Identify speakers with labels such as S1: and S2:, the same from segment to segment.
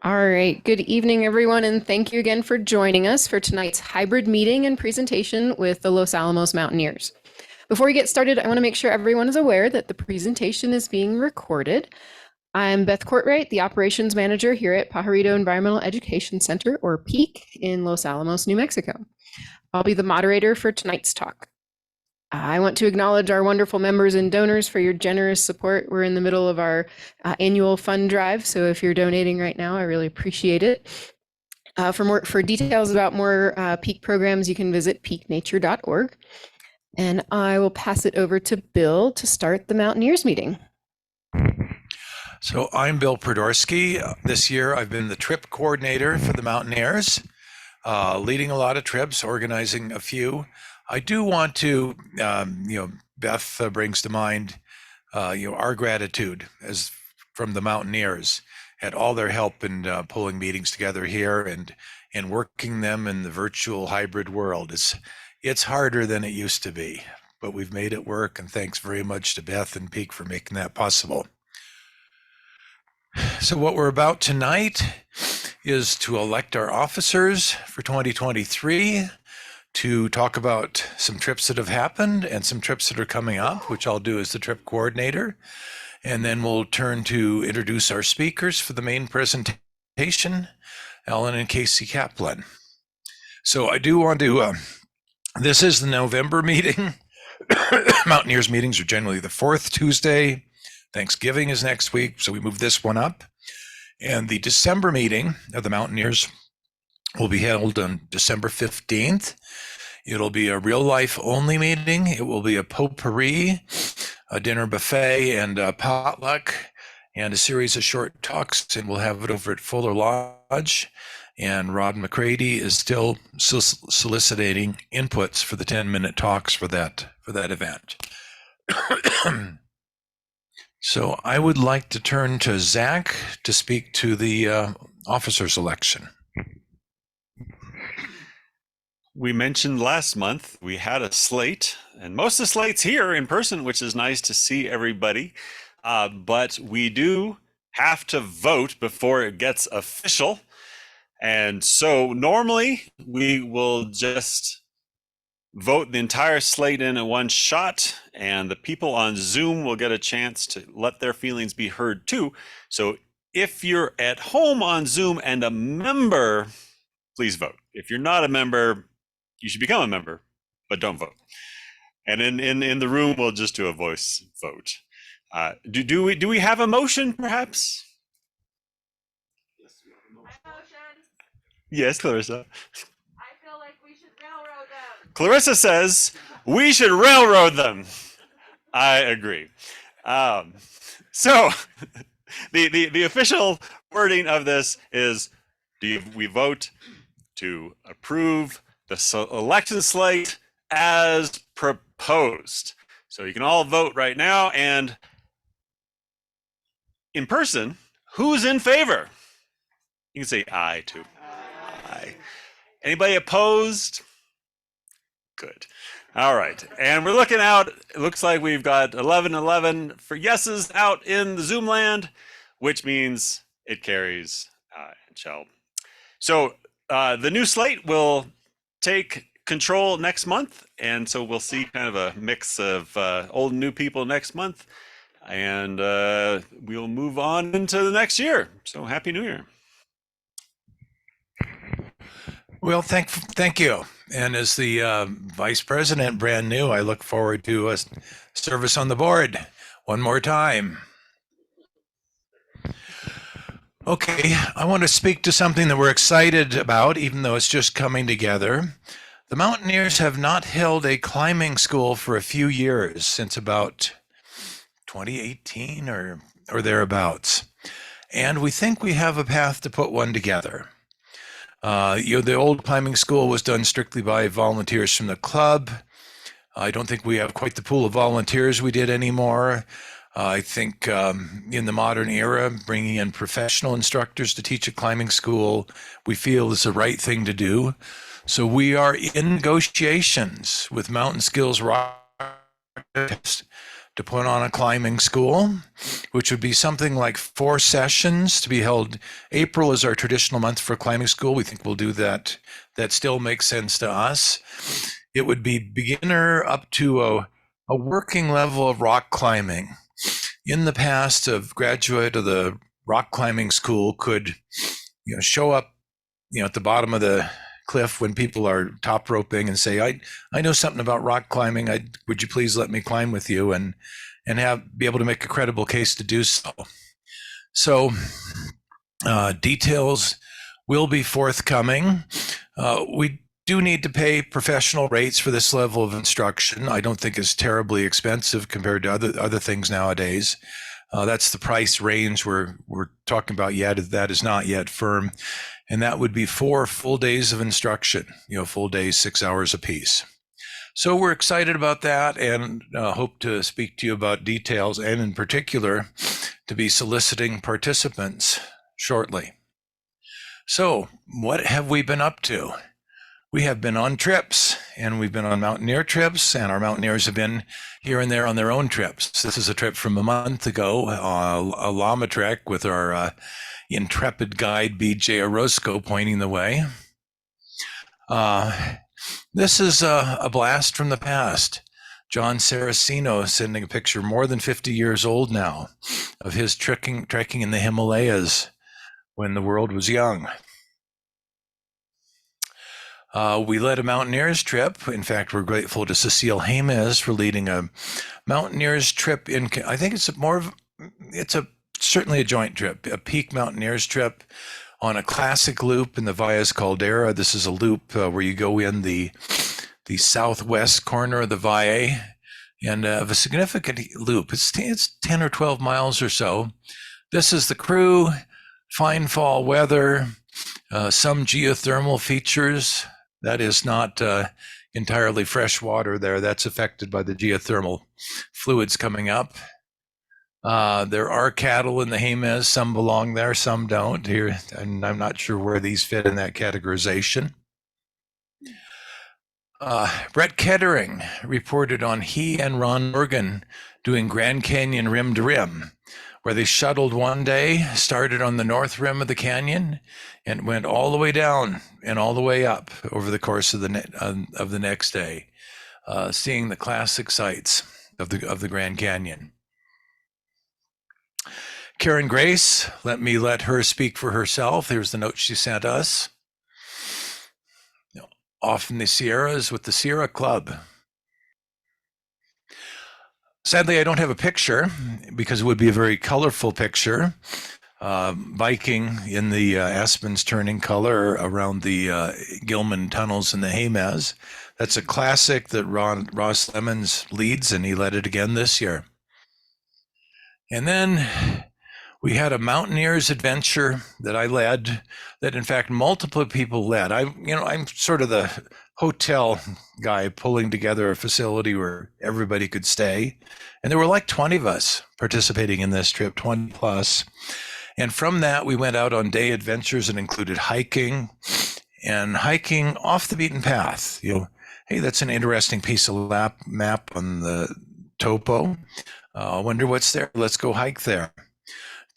S1: All right. Good evening, everyone, and thank you again for joining us for tonight's hybrid meeting and presentation with the Los Alamos Mountaineers. Before we get started, I want to make sure everyone is aware that the presentation is being recorded. I'm Beth Courtwright, the Operations Manager here at Pajarito Environmental Education Center, or PEEC, in Los Alamos, New Mexico. I'll be the moderator for tonight's talk. I want to acknowledge our wonderful members and donors for your generous support. We're in the middle of our annual fund drive, so if you're donating right now, I really appreciate it. For details about more PEEC programs, you can visit peaknature.org. And I will pass it over to Bill to start the Mountaineers meeting.
S2: So I'm Bill Podorski. This year I've been the trip coordinator for the Mountaineers, leading a lot of trips, organizing a few. I do want to, Beth brings to mind, our gratitude as from the Mountaineers at all their help in pulling meetings together here and working them in the virtual hybrid world. It's harder than it used to be, but we've made it work, and thanks very much to Beth and PEEC for making that possible. So what we're about tonight is to elect our officers for 2023, to talk about some trips that have happened and some trips that are coming up, which I'll do as the trip coordinator. And then we'll turn to introduce our speakers for the main presentation, Alan and Casey Kaplan. So I do want to, this is the November meeting. Mountaineers meetings are generally the fourth Tuesday. Thanksgiving is next week, so we moved this one up. And the December meeting of the Mountaineers will be held on December 15th. It'll be a real life only meeting. It will be a potpourri, a dinner buffet, and a potluck, and a series of short talks, and we'll have it over at Fuller Lodge. And Rod McCready is still soliciting inputs for the 10-minute talks for that event. So I would like to turn to Zach to speak to the officers election.
S3: We mentioned last month we had a slate, and most of the slate's here in person, which is nice to see everybody. But we do have to vote before it gets official. And so normally we will just vote the entire slate in one shot, and the people on Zoom will get a chance to let their feelings be heard too. So if you're at home on Zoom and a member, please vote. If you're not a member, you should become a member, but don't vote. And in the room, we'll just do a voice vote. Do we have a motion, perhaps?
S4: Yes, we have a motion.
S3: Yes, Clarissa.
S4: I feel like we should railroad them.
S3: Clarissa says we should railroad them. I agree. So the official wording of this is: we vote to approve the election slate as proposed. So you can all vote right now, and in person, who's in favor? You can say aye too. Aye. Anybody opposed? Good. All right. And we're looking out. It looks like we've got 11 for yeses out in the Zoom land, which means it carries and shall. So the new slate will take control next month, and so we'll see kind of a mix of old and new people next month, and we'll move on into the next year. So Happy New Year.
S2: Well, thank you. And as the vice president, brand new, I look forward to service on the board one more time. Okay, I want to speak to something that we're excited about, even though it's just coming together. The Mountaineers have not held a climbing school for a few years, since about 2018 or thereabouts. And we think we have a path to put one together. The old climbing school was done strictly by volunteers from the club. I don't think we have quite the pool of volunteers we did anymore. I think in the modern era, bringing in professional instructors to teach a climbing school, we feel is the right thing to do. So we are in negotiations with Mountain Skills Rock to put on a climbing school, which would be something like 4 sessions to be held. April is our traditional month for climbing school. We think we'll do that. That still makes sense to us. It would be beginner up to a working level of rock climbing. In the past, a graduate of the rock climbing school could, show up, at the bottom of the cliff when people are top roping and say, I know something about rock climbing. Would you please let me climb with you, and be able to make a credible case to do so. So details will be forthcoming. We do need to pay professional rates for this level of instruction. I don't think it's terribly expensive compared to other things nowadays. That's the price range we're talking about yet. That is not yet firm. And that would be 4 full days of instruction, full days, 6 hours apiece. So we're excited about that, and hope to speak to you about details, and in particular, to be soliciting participants shortly. So what have we been up to? We have been on trips, and we've been on mountaineer trips, and our mountaineers have been here and there on their own trips. This is a trip from a month ago, a llama trek with our intrepid guide, BJ Orozco, pointing the way. This is a blast from the past. John Saraceno sending a picture more than 50 years old now of his trekking in the Himalayas when the world was young. We led a mountaineers trip. In fact, we're grateful to Cecile James for leading a mountaineers trip I think it's certainly a joint trip, a PEEC mountaineers trip on a classic loop in the Valles Caldera. This is a loop where you go in the southwest corner of the Valle, and of a significant loop. It's 10 or 12 miles or so. This is the crew, fine fall weather, some geothermal features. That is not entirely fresh water there. That's affected by the geothermal fluids coming up. There are cattle in the Jemez. Some belong there, some don't here, and I'm not sure where these fit in that categorization. Brett Kettering reported on he and Ron Morgan doing Grand Canyon rim to rim, where they shuttled one day, started on the north rim of the canyon, and went all the way down and all the way up over the course of the next day, seeing the classic sights of the Grand Canyon. Karen Grace, let her speak for herself. Here's the note she sent us. Off in the Sierras with the Sierra Club. Sadly, I don't have a picture because it would be a very colorful picture. Biking in the Aspens turning color around the Gilman tunnels in the Jemez. That's a classic that Ross Lemons leads, and he led it again this year. And then we had a mountaineers adventure that I led, that in fact multiple people led. I'm sort of the hotel guy pulling together a facility where everybody could stay. And there were like 20 of us participating in this trip, 20 plus. And from that, we went out on day adventures and included hiking off the beaten path. Hey, that's an interesting piece of map on the topo. I wonder what's there. Let's go hike there.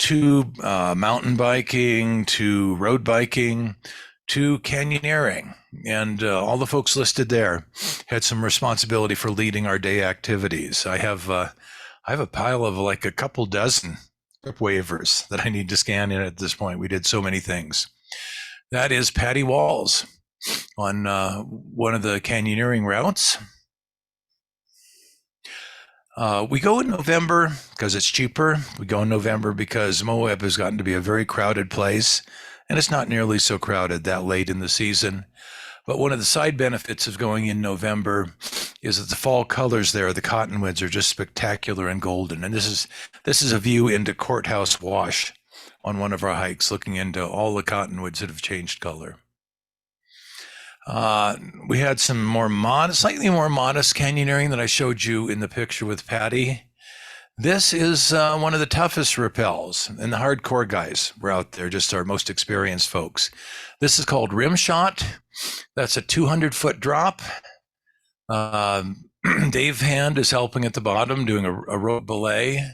S2: To mountain biking, to road biking, to canyoneering. And all the folks listed there had some responsibility for leading our day activities. I have a pile of like a couple dozen waivers that I need to scan in at this point. We did so many things. That is Patty Walls on one of the canyoneering routes. We go in November because it's cheaper. We go in November because Moab has gotten to be a very crowded place, and it's not nearly so crowded that late in the season. But one of the side benefits of going in November is that the fall colors there, the cottonwoods, are just spectacular and golden. And this is a view into Courthouse Wash on one of our hikes, looking into all the cottonwoods that have changed color. We had some slightly more modest canyoneering that I showed you in the picture with Patty. This is one of the toughest rappels, and the hardcore guys were out there, just our most experienced folks. This is called Rim Shot. That's a 200-foot drop. Dave Hand is helping at the bottom, doing a rope belay.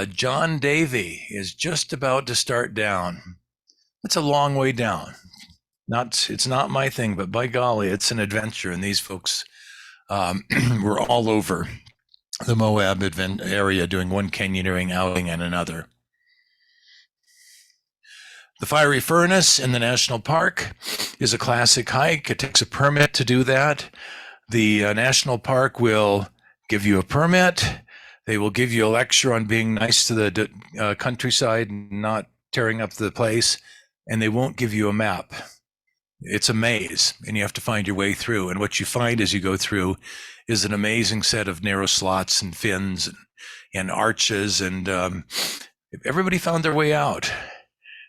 S2: John Davy is just about to start down. It's a long way down. It's not my thing, but by golly, it's an adventure. And these folks were all over the Moab area doing one canyoneering outing and another. The Fiery Furnace in the National Park is a classic hike. It takes a permit to do that. The National Park will give you a permit. They will give you a lecture on being nice to the countryside and not tearing up the place. And they won't give you a map. It's a maze, and you have to find your way through. And what you find as you go through is an amazing set of narrow slots and fins and arches, and everybody found their way out.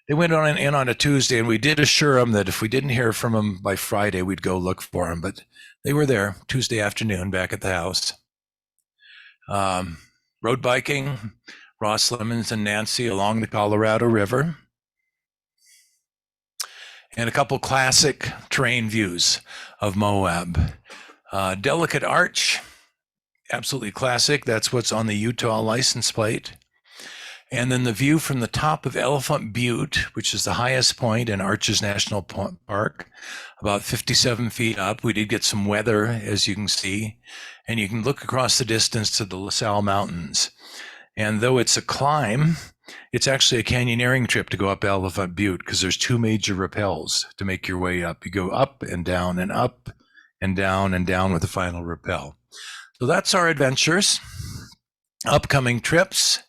S2: They went in on a Tuesday, and we did assure them that if we didn't hear from them by Friday, we'd go look for them. But they were there Tuesday afternoon back at the house. Road biking, Ross Lemons and Nancy along the Colorado River. And a couple classic terrain views of Moab. Delicate Arch, absolutely classic. That's what's on the Utah license plate. And then the view from the top of Elephant Butte, which is the highest point in Arches National Park, about 57 feet up. We did get some weather, as you can see, and you can look across the distance to the Los Alamos Mountains. And though it's a climb, it's actually a canyoneering trip to go up Elephant Butte because there's two major rappels to make your way up. You go up and down and up and down with the final rappel. So that's our adventures. Upcoming trips.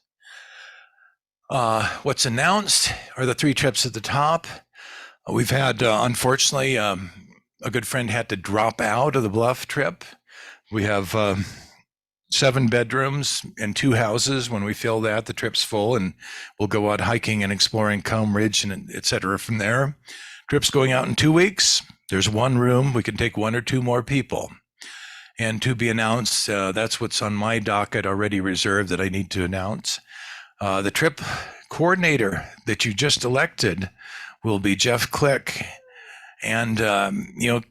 S2: What's announced are the 3 trips at the top. We've had, unfortunately, a good friend had to drop out of the Bluff trip. We have 7 bedrooms and 2 houses. When we fill that, the trip's full, and we'll go out hiking and exploring Comb Ridge and et cetera from there. Trip's going out in 2 weeks. There's 1 room. We can take 1 or 2 more people. And to be announced, that's what's on my docket already reserved that I need to announce. The trip coordinator that you just elected will be Jeff Click. And,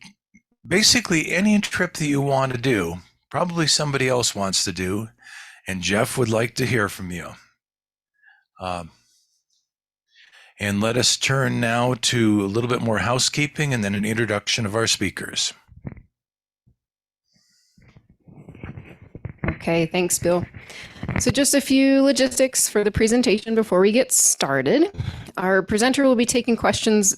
S2: basically any trip that you want to do, probably somebody else wants to do, and Jeff would like to hear from you. And let us turn now to a little bit more housekeeping and then an introduction of our speakers.
S1: Okay, thanks, Bill. So just a few logistics for the presentation before we get started. Our presenters will be taking questions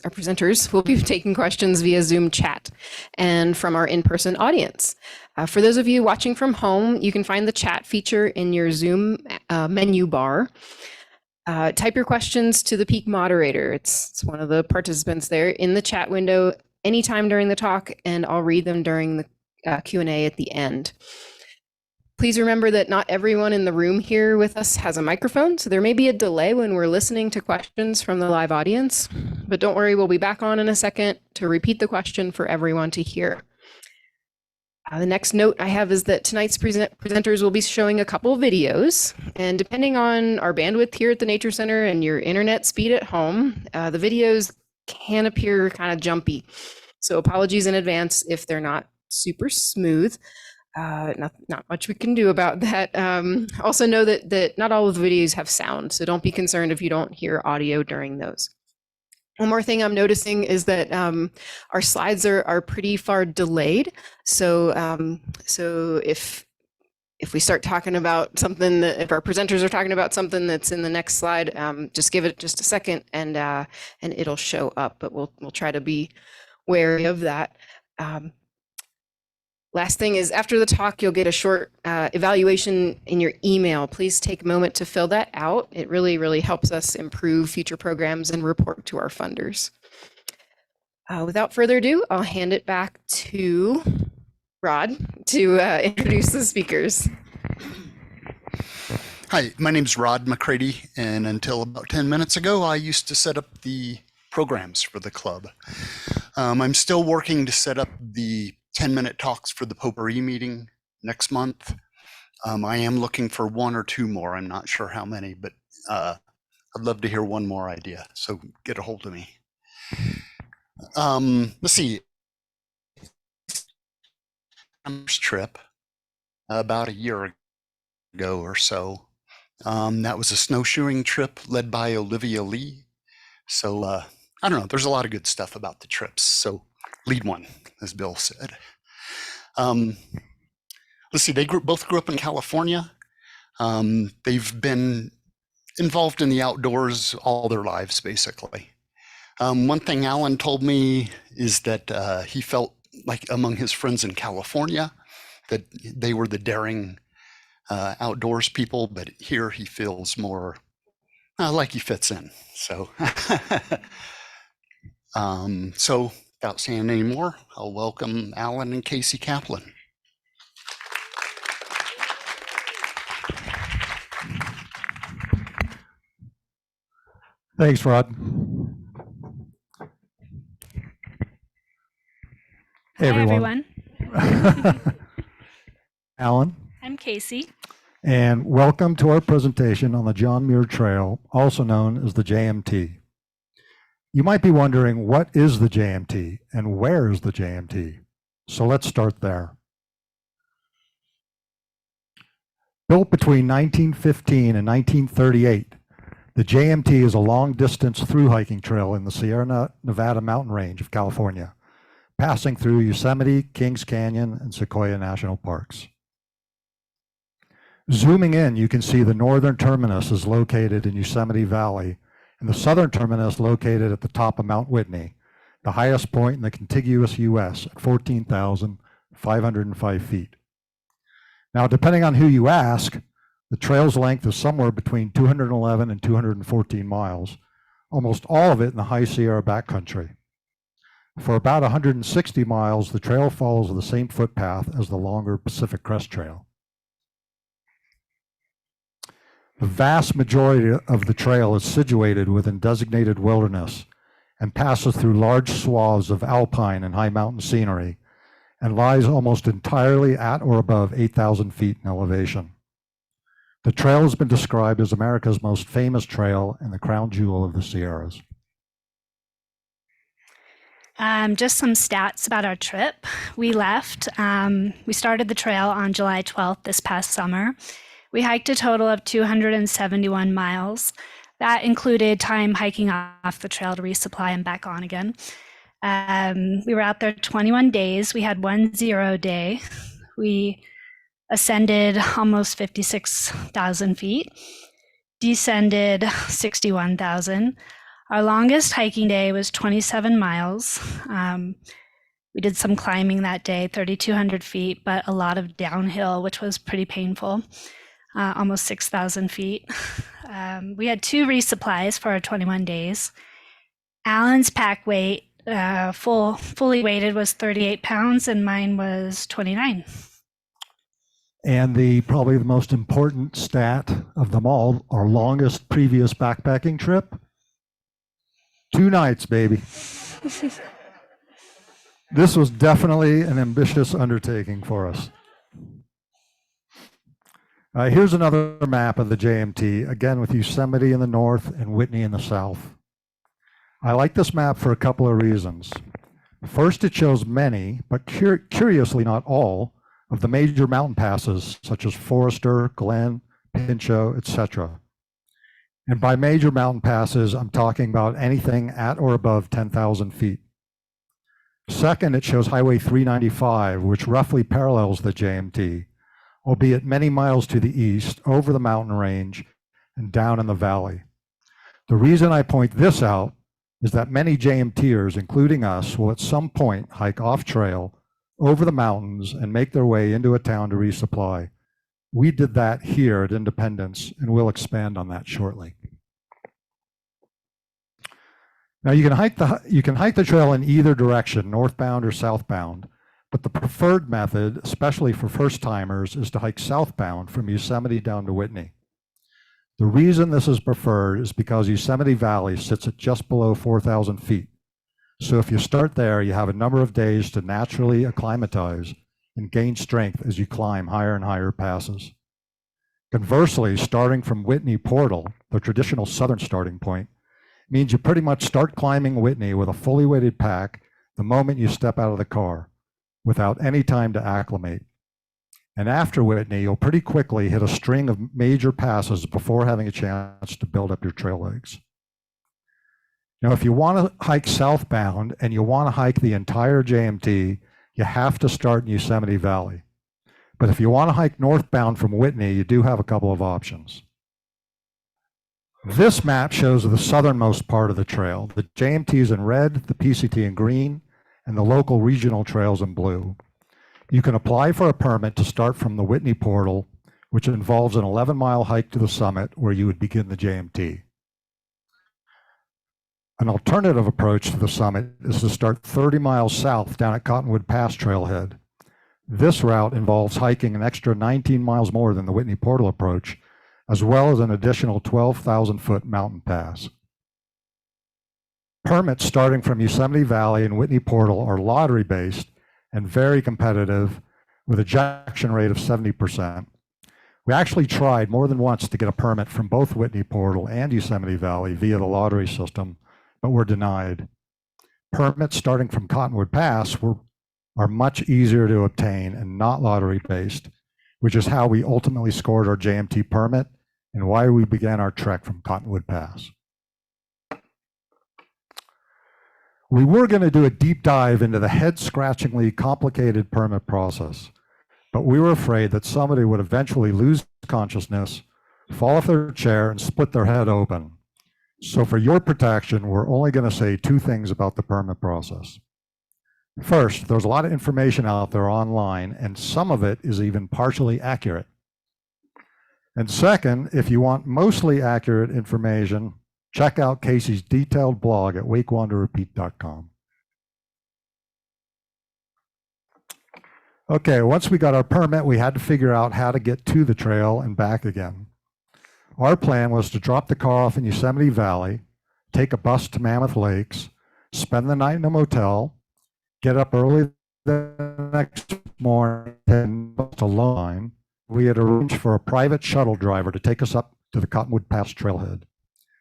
S1: via Zoom chat and from our in-person audience. For those of you watching from home, you can find the chat feature in your Zoom menu bar. Type your questions to the PEEC moderator. It's one of the participants there in the chat window anytime during the talk, and I'll read them during the Q&A at the end. Please remember that not everyone in the room here with us has a microphone, so there may be a delay when we're listening to questions from the live audience, but don't worry, we'll be back on in a second to repeat the question for everyone to hear. The next note I have is that tonight's presenters will be showing a couple videos, and depending on our bandwidth here at the Nature Center and your internet speed at home, the videos can appear kind of jumpy. So apologies in advance if they're not super smooth. Not much we can do about that. Also know that not all of the videos have sound, so don't be concerned if you don't hear audio during those. One more thing I'm noticing is that our slides are pretty far delayed. So if we start talking about something, if our presenters are talking about something that's in the next slide, just give it just a second and it'll show up. But we'll try to be wary of that. Last thing is, after the talk, you'll get a short evaluation in your email. Please take a moment to fill that out. It really, really helps us improve future programs and report to our funders. Without further ado, I'll hand it back to Rod to introduce the speakers.
S5: Hi, my name's Rod McCready, and until about 10 minutes ago, I used to set up the programs for the club. I'm still working to set up the 10-minute talks for the potpourri meeting next month. I am looking for 1 or 2 more. I'm not sure how many, but I'd love to hear 1 more idea. So get a hold of me. Let's see. Trip about a year ago or so. That was a snowshoeing trip led by Olivia Lee. So I don't know, there's a lot of good stuff about the trips. So lead one, as Bill said. Let's see, they both grew up in California. They've been involved in the outdoors all their lives, basically. One thing Alan told me is that he felt like among his friends in California that they were the daring outdoors people, but here he feels more like he fits in. So, so without saying any more, I'll welcome Alan and Casey Kaplan.
S6: Thanks, Rod. Hey,
S7: Hi,
S6: everyone. Alan.
S7: I'm Casey.
S6: And welcome to our presentation on the John Muir Trail, also known as the JMT. You might be wondering, what is the JMT and where is the JMT? So let's start there. Built between 1915 and 1938, the JMT is a long-distance through hiking trail in the Sierra Nevada mountain range of California, passing through Yosemite, Kings Canyon, and Sequoia National Parks. Zooming in, you can see the northern terminus is located in Yosemite Valley, and the southern terminus located at the top of Mount Whitney, the highest point in the contiguous U.S. at 14,505 feet. Now, depending on who you ask, the trail's length is somewhere between 211 and 214 miles, almost all of it in the high Sierra backcountry. For about 160 miles, the trail follows the same footpath as the longer Pacific Crest Trail. The vast majority of the trail is situated within designated wilderness and passes through large swaths of alpine and high mountain scenery and lies almost entirely at or above 8,000 feet in elevation. The trail has been described as America's most famous trail and the crown jewel of the Sierras.
S7: Just some stats about our trip. We left, we started the trail on July 12th this past summer. We hiked a total of 271 miles. That included time hiking off the trail to resupply and back on again. We were out there 21 days. We had 1 0 day. We ascended almost 56,000 feet, descended 61,000. Our longest hiking day was 27 miles. We did some climbing that day, 3,200 feet, but a lot of downhill, which was pretty painful, almost 6,000 feet. We had 2 resupplies for our 21 days. Alan's pack weight, fully weighted, was 38 pounds, and mine was 29.
S6: And probably the most important stat of them all, our longest previous backpacking trip, 2 nights, baby. This was definitely an ambitious undertaking for us. Here's another map of the JMT, again with Yosemite in the north and Whitney in the south. I like this map for a couple of reasons. First, it shows many, but curiously not all, of the major mountain passes, such as Forester, Glen, Pinchot, etc. And by major mountain passes, I'm talking about anything at or above 10,000 feet. Second, it shows Highway 395, which roughly parallels the JMT, albeit many miles to the east, over the mountain range, and down in the valley. The reason I point this out is that many JMTers, including us, will at some point hike off trail over the mountains and make their way into a town to resupply. We did that here at Independence, and we'll expand on that shortly. Now you can hike the trail in either direction, northbound or southbound, but the preferred method, especially for first-timers, is to hike southbound from Yosemite down to Whitney. The reason this is preferred is because Yosemite Valley sits at just below 4,000 feet. So if you start there, you have a number of days to naturally acclimatize and gain strength as you climb higher and higher passes. Conversely, starting from Whitney Portal, the traditional southern starting point, means you pretty much start climbing Whitney with a fully weighted pack the moment you step out of the car, without any time to acclimate. And after Whitney, you'll pretty quickly hit a string of major passes before having a chance to build up your trail legs. Now, if you want to hike southbound and you want to hike the entire JMT, you have to start in Yosemite Valley. But if you want to hike northbound from Whitney, you do have a couple of options. This map shows the southernmost part of the trail. The JMT is in red, the PCT in green, and the local regional trails in blue. You can apply for a permit to start from the Whitney portal, which involves an 11-mile hike to the summit where you would begin the JMT. An alternative approach to the summit is to start 30 miles south down at Cottonwood Pass trailhead. This route involves hiking an extra 19 miles more than the Whitney portal approach, as well as an additional 12,000-foot mountain pass. Permits starting from Yosemite Valley and Whitney portal are lottery-based and very competitive with ejection rate of 70%. We actually tried more than once to get a permit from both Whitney portal and Yosemite Valley via the lottery system, but were denied. Permits starting from Cottonwood Pass are much easier to obtain and not lottery-based, which is how we ultimately scored our JMT permit and why we began our trek from Cottonwood Pass. We were going to do a deep dive into the head-scratchingly complicated permit process, but we were afraid that somebody would eventually lose consciousness, fall off their chair, and split their head open. So for your protection, we're only going to say two things about the permit process. First, there's a lot of information out there online, and some of it is even partially accurate. And second, if you want mostly accurate information, check out Casey's detailed blog at wakewanderrepeat.com. Okay, once we got our permit, we had to figure out how to get to the trail and back again. Our plan was to drop the car off in Yosemite Valley, take a bus to Mammoth Lakes, spend the night in a motel, get up early the next morning and to Lone. We had arranged for a private shuttle driver to take us up to the Cottonwood Pass trailhead.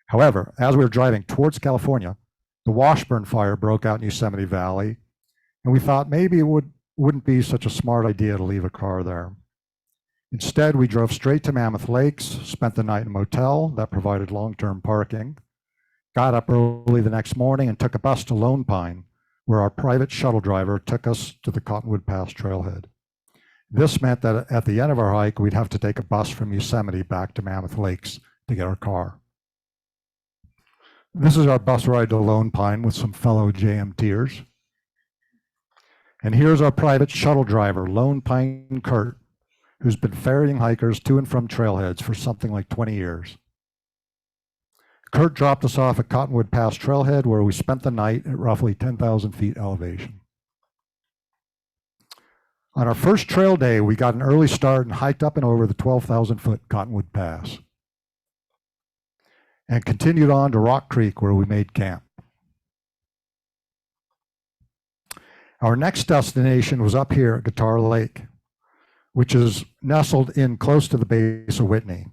S6: However, as we were driving towards California, the Washburn fire broke out in Yosemite Valley, and we thought maybe it wouldn't be such a smart idea to leave a car there. Instead, we drove straight to Mammoth Lakes, spent the night in a motel that provided long-term parking, got up early the next morning and took a bus to Lone Pine, where our private shuttle driver took us to the Cottonwood Pass trailhead. This meant that at the end of our hike, we'd have to take a bus from Yosemite back to Mammoth Lakes to get our car. This is our bus ride to Lone Pine with some fellow JMTers. And here's our private shuttle driver, Lone Pine Kurt, who's been ferrying hikers to and from trailheads for something like 20 years. Kurt dropped us off at Cottonwood Pass trailhead, where we spent the night at roughly 10,000 feet elevation. On our first trail day, we got an early start and hiked up and over the 12,000-foot Cottonwood Pass, and continued on to Rock Creek, where we made camp. Our next destination was up here at Guitar Lake, which is nestled in close to the base of Whitney.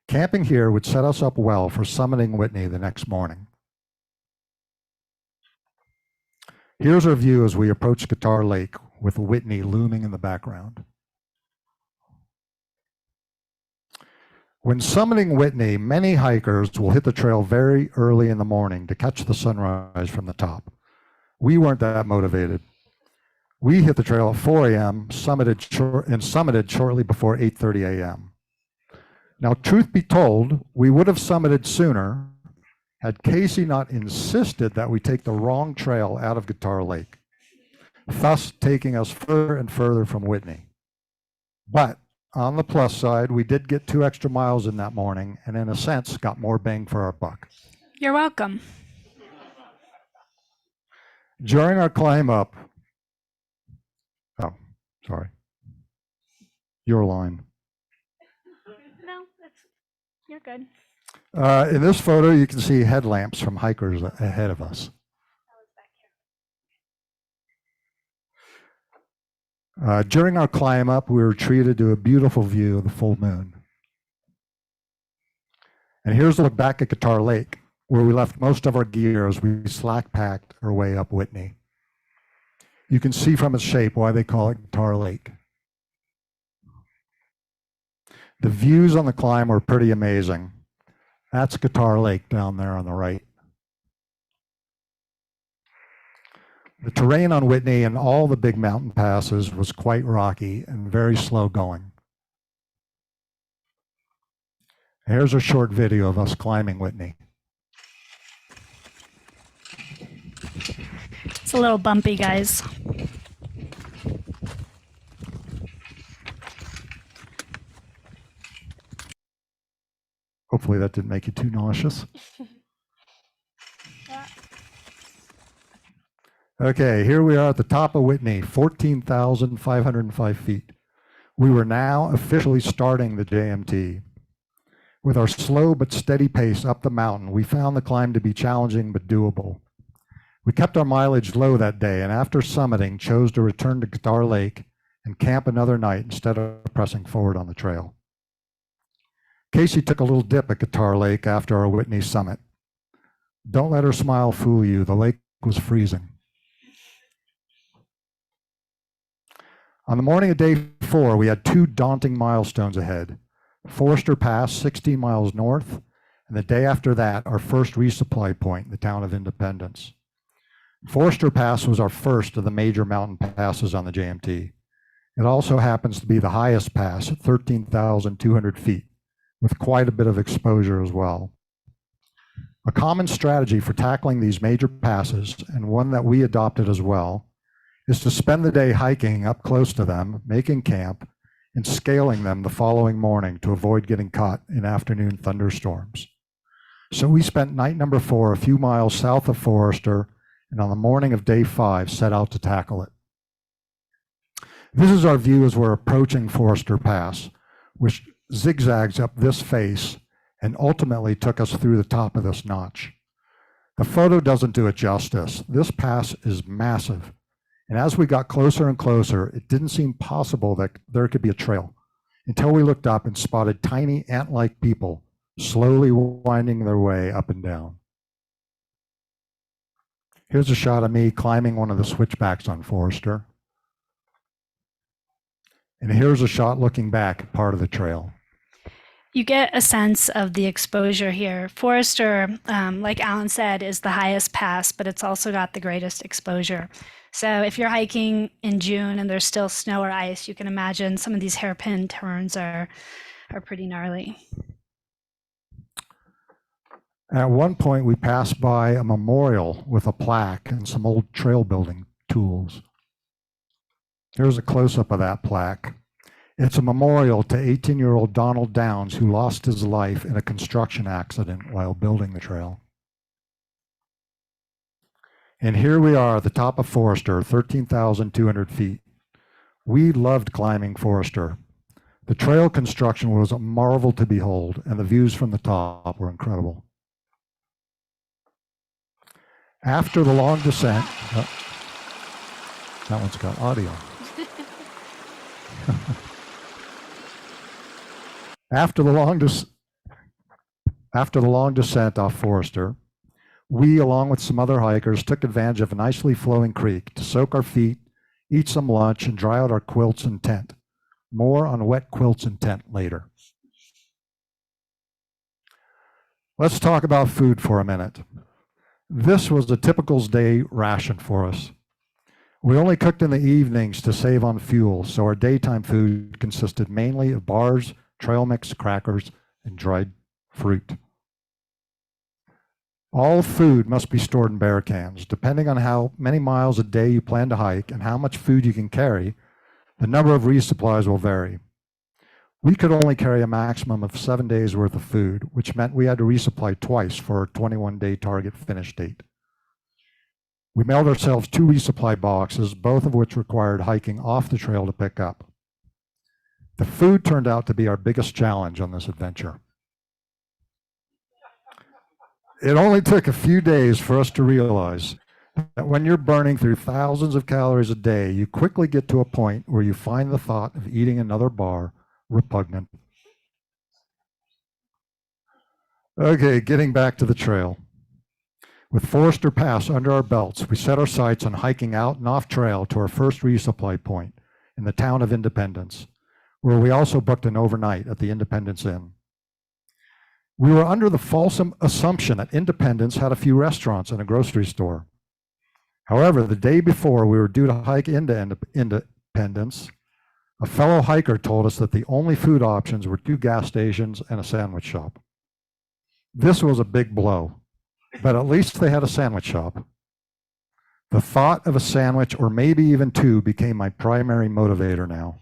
S6: Camping here would set us up well for summiting Whitney the next morning. Here's our view as we approach Guitar Lake, with Whitney looming in the background. When summiting Whitney, many hikers will hit the trail very early in the morning to catch the sunrise from the top. We weren't that motivated. We hit the trail at 4 a.m., summited shortly before 8:30 a.m. Now, truth be told, we would have summited sooner had Casey not insisted that we take the wrong trail out of Guitar Lake, thus taking us further and further from Whitney. But on the plus side, we did get 2 extra miles in that morning, and in a sense, got more bang for our buck.
S7: You're welcome.
S6: During our climb up, sorry, your line.
S7: No, you're good.
S6: In this photo, you can see headlamps from hikers ahead of us. During our climb up, we were treated to a beautiful view of the full moon. And here's a look back at Guitar Lake, where we left most of our gear as we slack packed our way up Whitney. You can see from its shape why they call it Guitar Lake. The views on the climb were pretty amazing. That's Guitar Lake down there on the right. The terrain on Whitney and all the big mountain passes was quite rocky and very slow going. Here's a short video of us climbing Whitney.
S7: It's a little bumpy, guys.
S6: Hopefully that didn't make you too nauseous. Okay, here we are at the top of Whitney, 14,505 feet. We were now officially starting the JMT. With our slow but steady pace up the mountain, we found the climb to be challenging but doable. We kept our mileage low that day, and after summiting, chose to return to Guitar Lake and camp another night instead of pressing forward on the trail. Casey took a little dip at Guitar Lake after our Whitney summit. Don't let her smile fool you, the lake was freezing. On the morning of day 4, we had 2 daunting milestones ahead. Forester Pass, 16 miles north, and the day after that, our first resupply point, the town of Independence. Forester Pass was our first of the major mountain passes on the JMT. It also happens to be the highest pass at 13,200 feet, with quite a bit of exposure as well. A common strategy for tackling these major passes, and one that we adopted as well, is to spend the day hiking up close to them, making camp, and scaling them the following morning to avoid getting caught in afternoon thunderstorms. So we spent night number 4 a few miles south of Forester, and on the morning of day 5 set out to tackle it. This is our view as we're approaching Forester Pass, which zigzags up this face and ultimately took us through the top of this notch. The photo doesn't do it justice. This pass is massive. And as we got closer and closer, it didn't seem possible that there could be a trail until we looked up and spotted tiny ant-like people slowly winding their way up and down. Here's a shot of me climbing one of the switchbacks on Forester. And here's a shot looking back at part of the trail.
S7: You get a sense of the exposure here. Forester, like Alan said, is the highest pass, but it's also got the greatest exposure. So if you're hiking in June and there's still snow or ice, you can imagine some of these hairpin turns are pretty gnarly.
S6: At one point, we passed by a memorial with a plaque and some old trail building tools. Here's a close-up of that plaque. It's a memorial to 18-year-old Donald Downs, who lost his life in a construction accident while building the trail. And here we are at the top of Forester, 13,200 feet. We loved climbing Forester. The trail construction was a marvel to behold, and the views from the top were incredible. After the long descent, that one's got audio. After the long descent off Forester, we, along with some other hikers, took advantage of a nicely flowing creek to soak our feet, eat some lunch, and dry out our quilts and tent. More on wet quilts and tent later. Let's talk about food for a minute. This was a typical day ration for us. We only cooked in the evenings to save on fuel, so our daytime food consisted mainly of bars, trail mix, crackers, and dried fruit. All food must be stored in bear cans. Depending on how many miles a day you plan to hike and how much food you can carry, the number of resupplies will vary. We could only carry a maximum of 7 days worth of food, which meant we had to resupply twice for our 21-day target finish date. We mailed ourselves 2 resupply boxes, both of which required hiking off the trail to pick up. The food turned out to be our biggest challenge on this adventure. It only took a few days for us to realize that when you're burning through thousands of calories a day, you quickly get to a point where you find the thought of eating another bar repugnant. Okay, getting back to the trail. With Forester Pass under our belts, we set our sights on hiking out and off trail to our first resupply point in the town of Independence. where we also booked an overnight at the Independence Inn. We were under the false assumption that Independence had a few restaurants and a grocery store. However, the day before we were due to hike into Independence, a fellow hiker told us that the only food options were 2 gas stations and a sandwich shop. This was a big blow, but at least they had a sandwich shop. The thought of a sandwich, or maybe even 2, became my primary motivator now.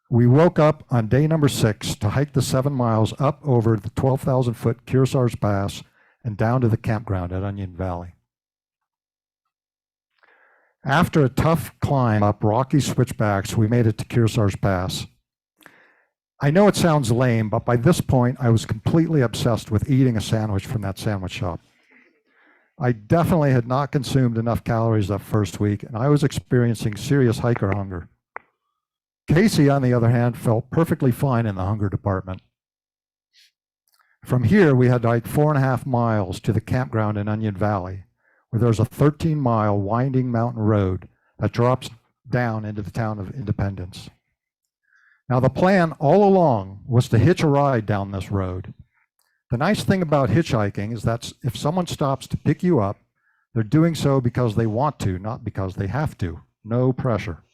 S6: We woke up on day number 6 to hike the 7 miles up over the 12,000-foot Kearsarge Pass and down to the campground at Onion Valley. After a tough climb up rocky switchbacks, we made it to Kearsarge Pass. I know it sounds lame, but by this point, I was completely obsessed with eating a sandwich from that sandwich shop. I definitely had not consumed enough calories that first week, and I was experiencing serious hiker hunger. Casey, on the other hand, felt perfectly fine in the hunger department. From here, we had to hike 4.5 miles to the campground in Onion Valley, where there's a 13-mile winding mountain road that drops down into the town of Independence. Now, the plan all along was to hitch a ride down this road. The nice thing about hitchhiking is that if someone stops to pick you up, they're doing so because they want to, not because they have to. No pressure.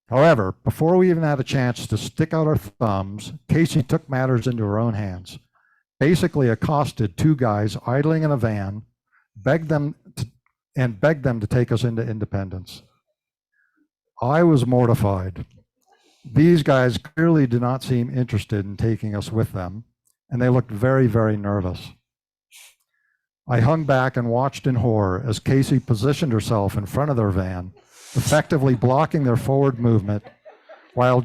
S6: However, before we even had a chance to stick out our thumbs, Casey took matters into her own hands, basically accosted 2 guys idling in a van, begged them to take us into Independence. I was mortified. These guys clearly did not seem interested in taking us with them, and they looked very, very nervous. I hung back and watched in horror as Casey positioned herself in front of their van, effectively blocking their forward movement while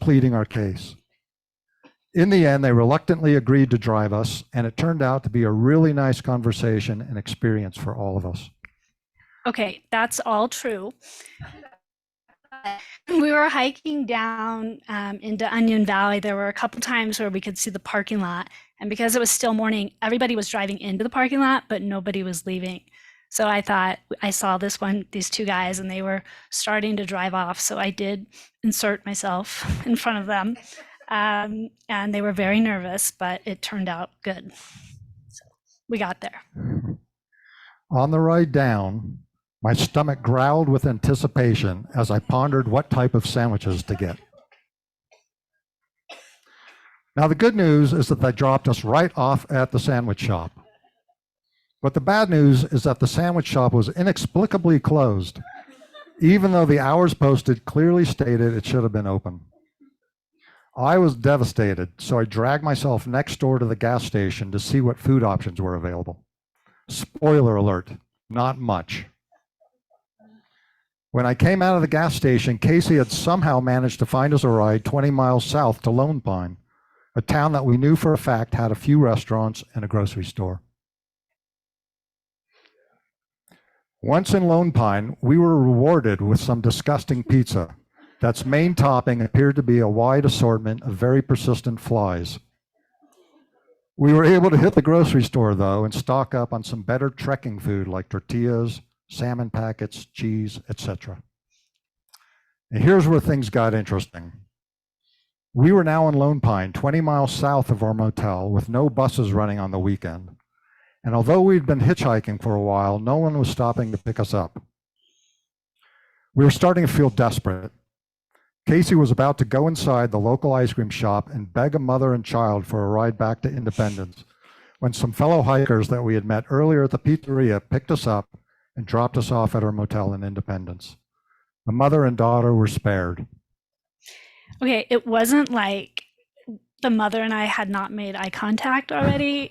S6: pleading our case. In the end, they reluctantly agreed to drive us, and it turned out to be a really nice conversation and experience for all of us.
S7: Okay, that's all true. We were hiking down into Onion Valley. There were a couple times where we could see the parking lot, and because it was still morning, everybody was driving into the parking lot, but nobody was leaving. So I thought, I saw these 2 guys, and they were starting to drive off. So I did insert myself in front of them, and they were very nervous, but it turned out good. So we got there.
S6: On the ride down, my stomach growled with anticipation as I pondered what type of sandwiches to get. Now, the good news is that they dropped us right off at the sandwich shop. But the bad news is that the sandwich shop was inexplicably closed, even though the hours posted clearly stated it should have been open. I was devastated, so I dragged myself next door to the gas station to see what food options were available. Spoiler alert, not much. When I came out of the gas station, Casey had somehow managed to find us a ride 20 miles south to Lone Pine, a town that we knew for a fact had a few restaurants and a grocery store. Once in Lone Pine, we were rewarded with some disgusting pizza. That's main topping appeared to be a wide assortment of very persistent flies. We were able to hit the grocery store, though, and stock up on some better trekking food like tortillas, salmon packets, cheese, etc. And here's where things got interesting. We were now in Lone Pine, 20 miles south of our motel, with no buses running on the weekend. And although we'd been hitchhiking for a while, no one was stopping to pick us up. We were starting to feel desperate. Casey was about to go inside the local ice cream shop and beg a mother and child for a ride back to Independence, when some fellow hikers that we had met earlier at the pizzeria picked us up and dropped us off at our motel in Independence. The mother and daughter were spared.
S7: Okay, it wasn't like the mother and I had not made eye contact already.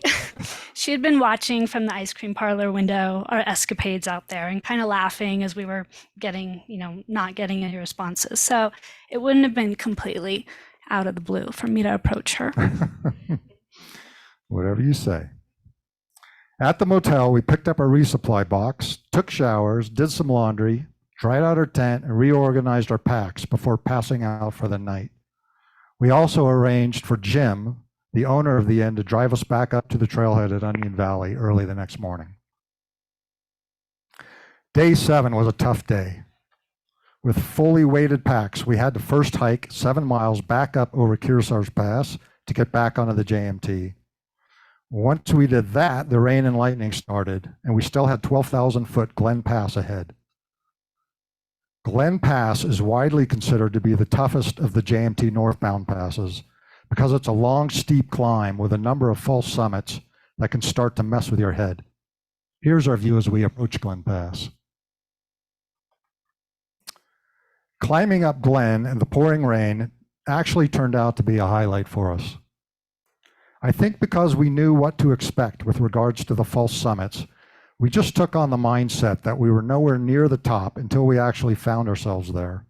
S7: She had been watching from the ice cream parlor window our escapades out there and kind of laughing as we were getting, not getting any responses. So it wouldn't have been completely out of the blue for me to approach her.
S6: Whatever you say. At the motel, we picked up our resupply box, took showers, did some laundry, dried out our tent, and reorganized our packs before passing out for the night. We also arranged for Jim, the owner of the inn, to drive us back up to the trailhead at Onion Valley early the next morning. Day 7 was a tough day. With fully weighted packs, we had to first hike 7 miles back up over Kearsarge Pass to get back onto the JMT. Once we did that, the rain and lightning started, and we still had 12,000-foot Glen Pass ahead. Glen Pass is widely considered to be the toughest of the JMT northbound passes because it's a long, steep climb with a number of false summits that can start to mess with your head. Here's our view as we approach Glen Pass. Climbing up Glen in the pouring rain actually turned out to be a highlight for us. I think because we knew what to expect with regards to the false summits, we just took on the mindset that we were nowhere near the top until we actually found ourselves there.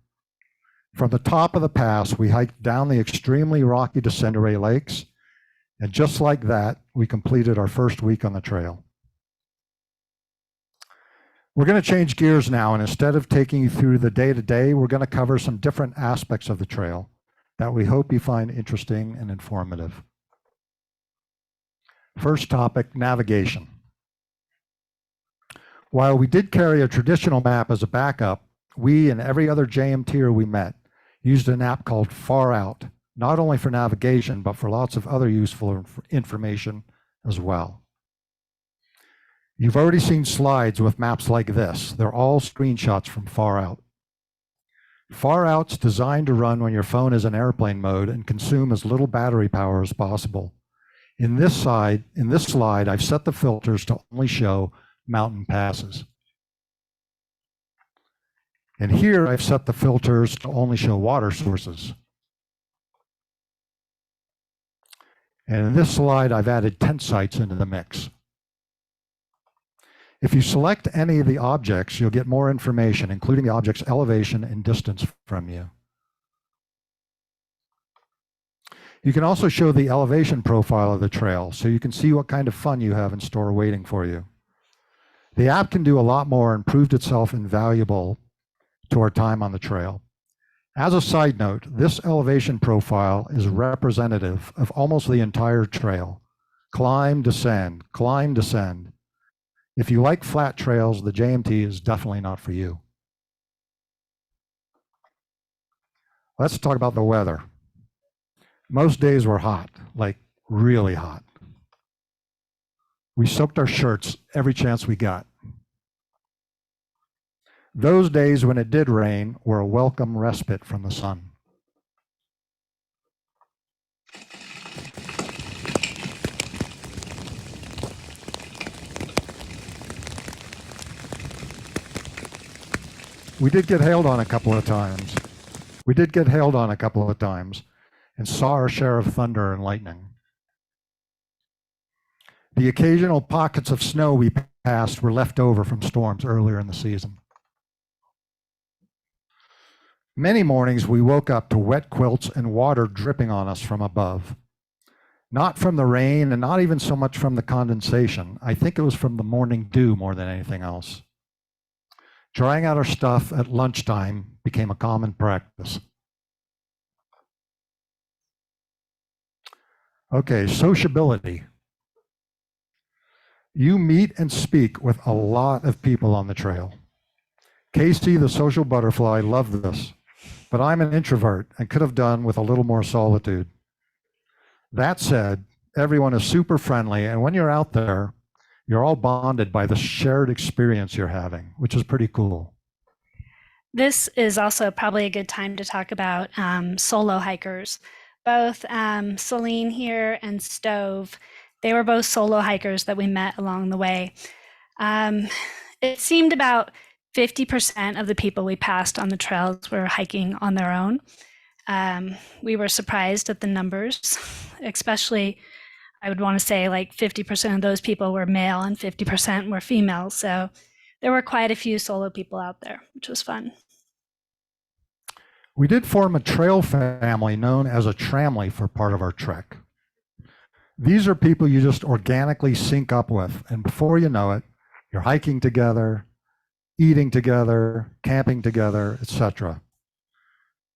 S6: From the top of the pass, we hiked down the extremely rocky Descendere Lakes, and just like that, we completed our first week on the trail. We're going to change gears now, and instead of taking you through the day-to-day, we're going to cover some different aspects of the trail that we hope you find interesting and informative. First topic, navigation. While we did carry a traditional map as a backup, we and every other JMTer we met used an app called Far Out, not only for navigation, but for lots of other useful information as well. You've already seen slides with maps like this. They're all screenshots from Far Out. Far Out's designed to run when your phone is in airplane mode and consume as little battery power as possible. In this slide, I've set the filters to only show mountain passes. And here I've set the filters to only show water sources. And in this slide, I've added tent sites into the mix. If you select any of the objects, you'll get more information, including the object's elevation and distance from you. You can also show the elevation profile of the trail, so you can see what kind of fun you have in store waiting for you. The app can do a lot more and proved itself invaluable to our time on the trail. As a side note, this elevation profile is representative of almost the entire trail. Climb, descend, climb, descend. If you like flat trails, the JMT is definitely not for you. Let's talk about the weather. Most days were hot, like really hot. We soaked our shirts every chance we got. Those days when it did rain were a welcome respite from the sun. We did get hailed on a couple of times. And saw our share of thunder and lightning. The occasional pockets of snow we passed were left over from storms earlier in the season. Many mornings we woke up to wet quilts and water dripping on us from above. Not from the rain and not even so much from the condensation. I think it was from the morning dew more than anything else. Drying out our stuff at lunchtime became a common practice. Okay, sociability. You meet and speak with a lot of people on the trail. Casey, the social butterfly, loved this, but I'm an introvert and could have done with a little more solitude. That said, everyone is super friendly, and when you're out there, you're all bonded by the shared experience you're having, which is pretty cool.
S7: This is also probably a good time to talk about solo hikers. Both Celine here and Stove, they were both solo hikers that we met along the way. It seemed about 50% of the people we passed on the trails were hiking on their own. We were surprised at the numbers, especially I would want to say like 50% of those people were male and 50% were female. So there were quite a few solo people out there, which was fun.
S6: We did form a trail family known as a tramily for part of our trek. These are people you just organically sync up with, and before you know it, you're hiking together, eating together, camping together, etc.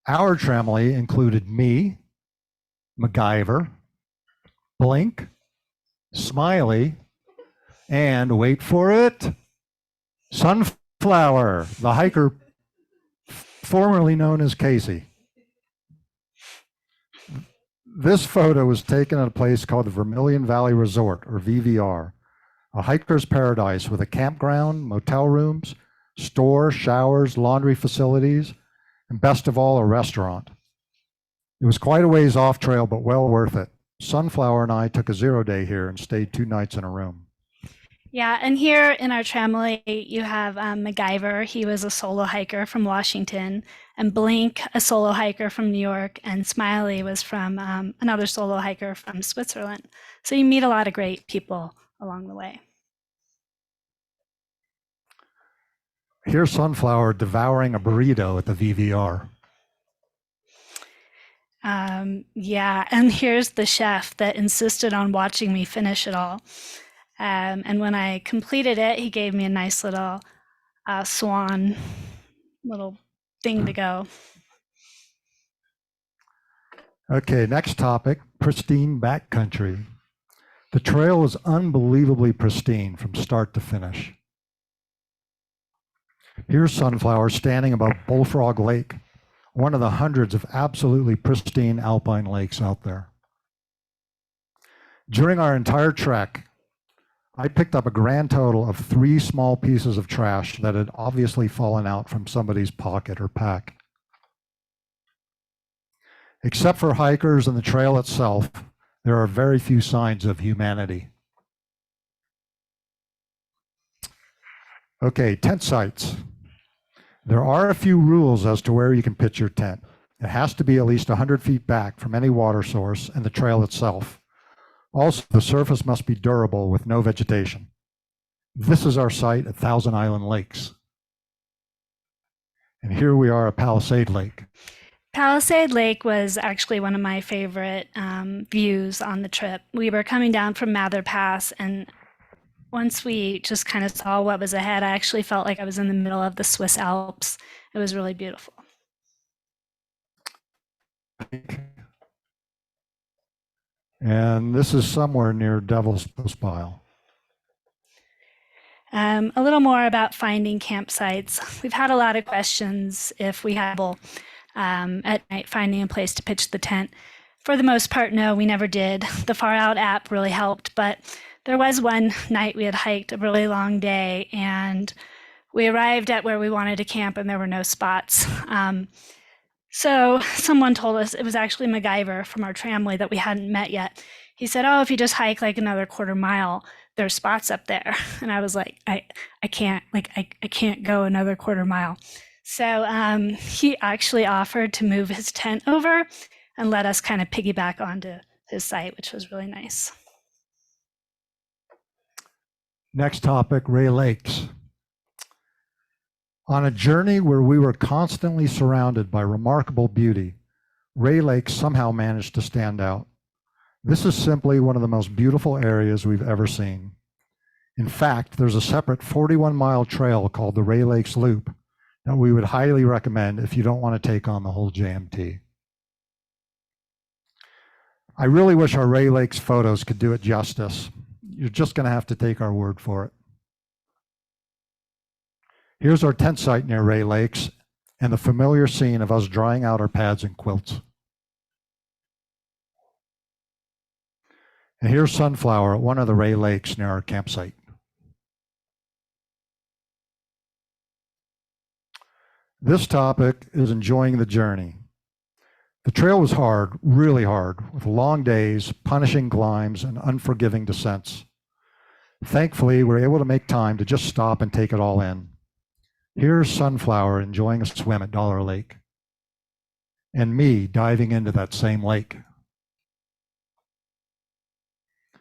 S6: Our tramily included me, MacGyver, Blink, Smiley, and wait for it, Sunflower, the hiker formerly known as Casey. This photo was taken at a place called the Vermilion Valley Resort, or VVR, a hiker's paradise with a campground, motel rooms, store, showers, laundry facilities, and best of all, a restaurant. It was quite a ways off trail, but well worth it. Sunflower and I took a 0-day here and stayed 2 nights in a room.
S7: Yeah, and here in our tramway, you have MacGyver. He was a solo hiker from Washington, and Blink, a solo hiker from New York, and Smiley was from another solo hiker from Switzerland. So you meet a lot of great people along the way.
S6: Here's Sunflower devouring a burrito at the VVR.
S7: Yeah, and here's the chef that insisted on watching me finish it all. And when I completed it, he gave me a nice little swan little thing to go.
S6: Okay, next topic, pristine backcountry. The trail is unbelievably pristine from start to finish. Here's Sunflower standing above Bullfrog Lake, one of the hundreds of absolutely pristine alpine lakes out there. During our entire trek, I picked up a grand total of 3 small pieces of trash that had obviously fallen out from somebody's pocket or pack. Except for hikers and the trail itself, there are very few signs of humanity. Okay, tent sites. There are a few rules as to where you can pitch your tent. It has to be at least 100 feet back from any water source and the trail itself. Also, the surface must be durable with no vegetation. This is our site at Thousand Island Lakes. And here we are at Palisade Lake.
S7: Palisade Lake was actually one of my favorite views on the trip. We were coming down from Mather Pass, and once we just kind of saw what was ahead, I actually felt like I was in the middle of the Swiss Alps. It was really beautiful.
S6: And this is somewhere near Devil's Postpile.
S7: A little more about finding campsites. We've had a lot of questions if we have at night finding a place to pitch the tent. For the most part, no, we never did. The Far Out app really helped, but there was one night we had hiked a really long day and we arrived at where we wanted to camp and there were no spots. So someone told us, it was actually MacGyver from our tramway that we hadn't met yet. He said, oh, if you just hike like another quarter mile, there's spots up there. And I was like, I can't go another quarter mile. So he actually offered to move his tent over and let us kind of piggyback onto his site, which was really nice.
S6: Next topic, Ray Lakes. On a journey where we were constantly surrounded by remarkable beauty, Ray Lakes somehow managed to stand out. This is simply one of the most beautiful areas we've ever seen. In fact, there's a separate 41-mile trail called the Ray Lakes Loop that we would highly recommend if you don't want to take on the whole JMT. I really wish our Ray Lakes photos could do it justice. You're just going to have to take our word for it. Here's our tent site near Ray Lakes and the familiar scene of us drying out our pads and quilts. And here's Sunflower at one of the Ray Lakes near our campsite. This topic is enjoying the journey. The trail was hard, really hard, with long days, punishing climbs, and unforgiving descents. Thankfully, we were able to make time to just stop and take it all in. Here's Sunflower enjoying a swim at Dollar Lake, and me diving into that same lake.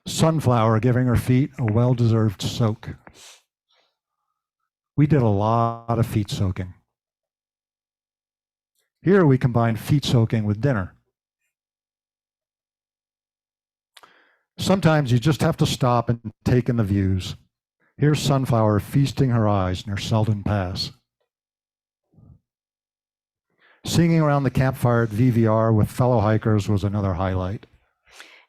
S6: Sunflower giving her feet a well-deserved soak. We did a lot of feet soaking. Here we combine feet soaking with dinner. Sometimes you just have to stop and take in the views. Here's Sunflower feasting her eyes near Selden Pass. Singing around the campfire at VVR with fellow hikers was another highlight.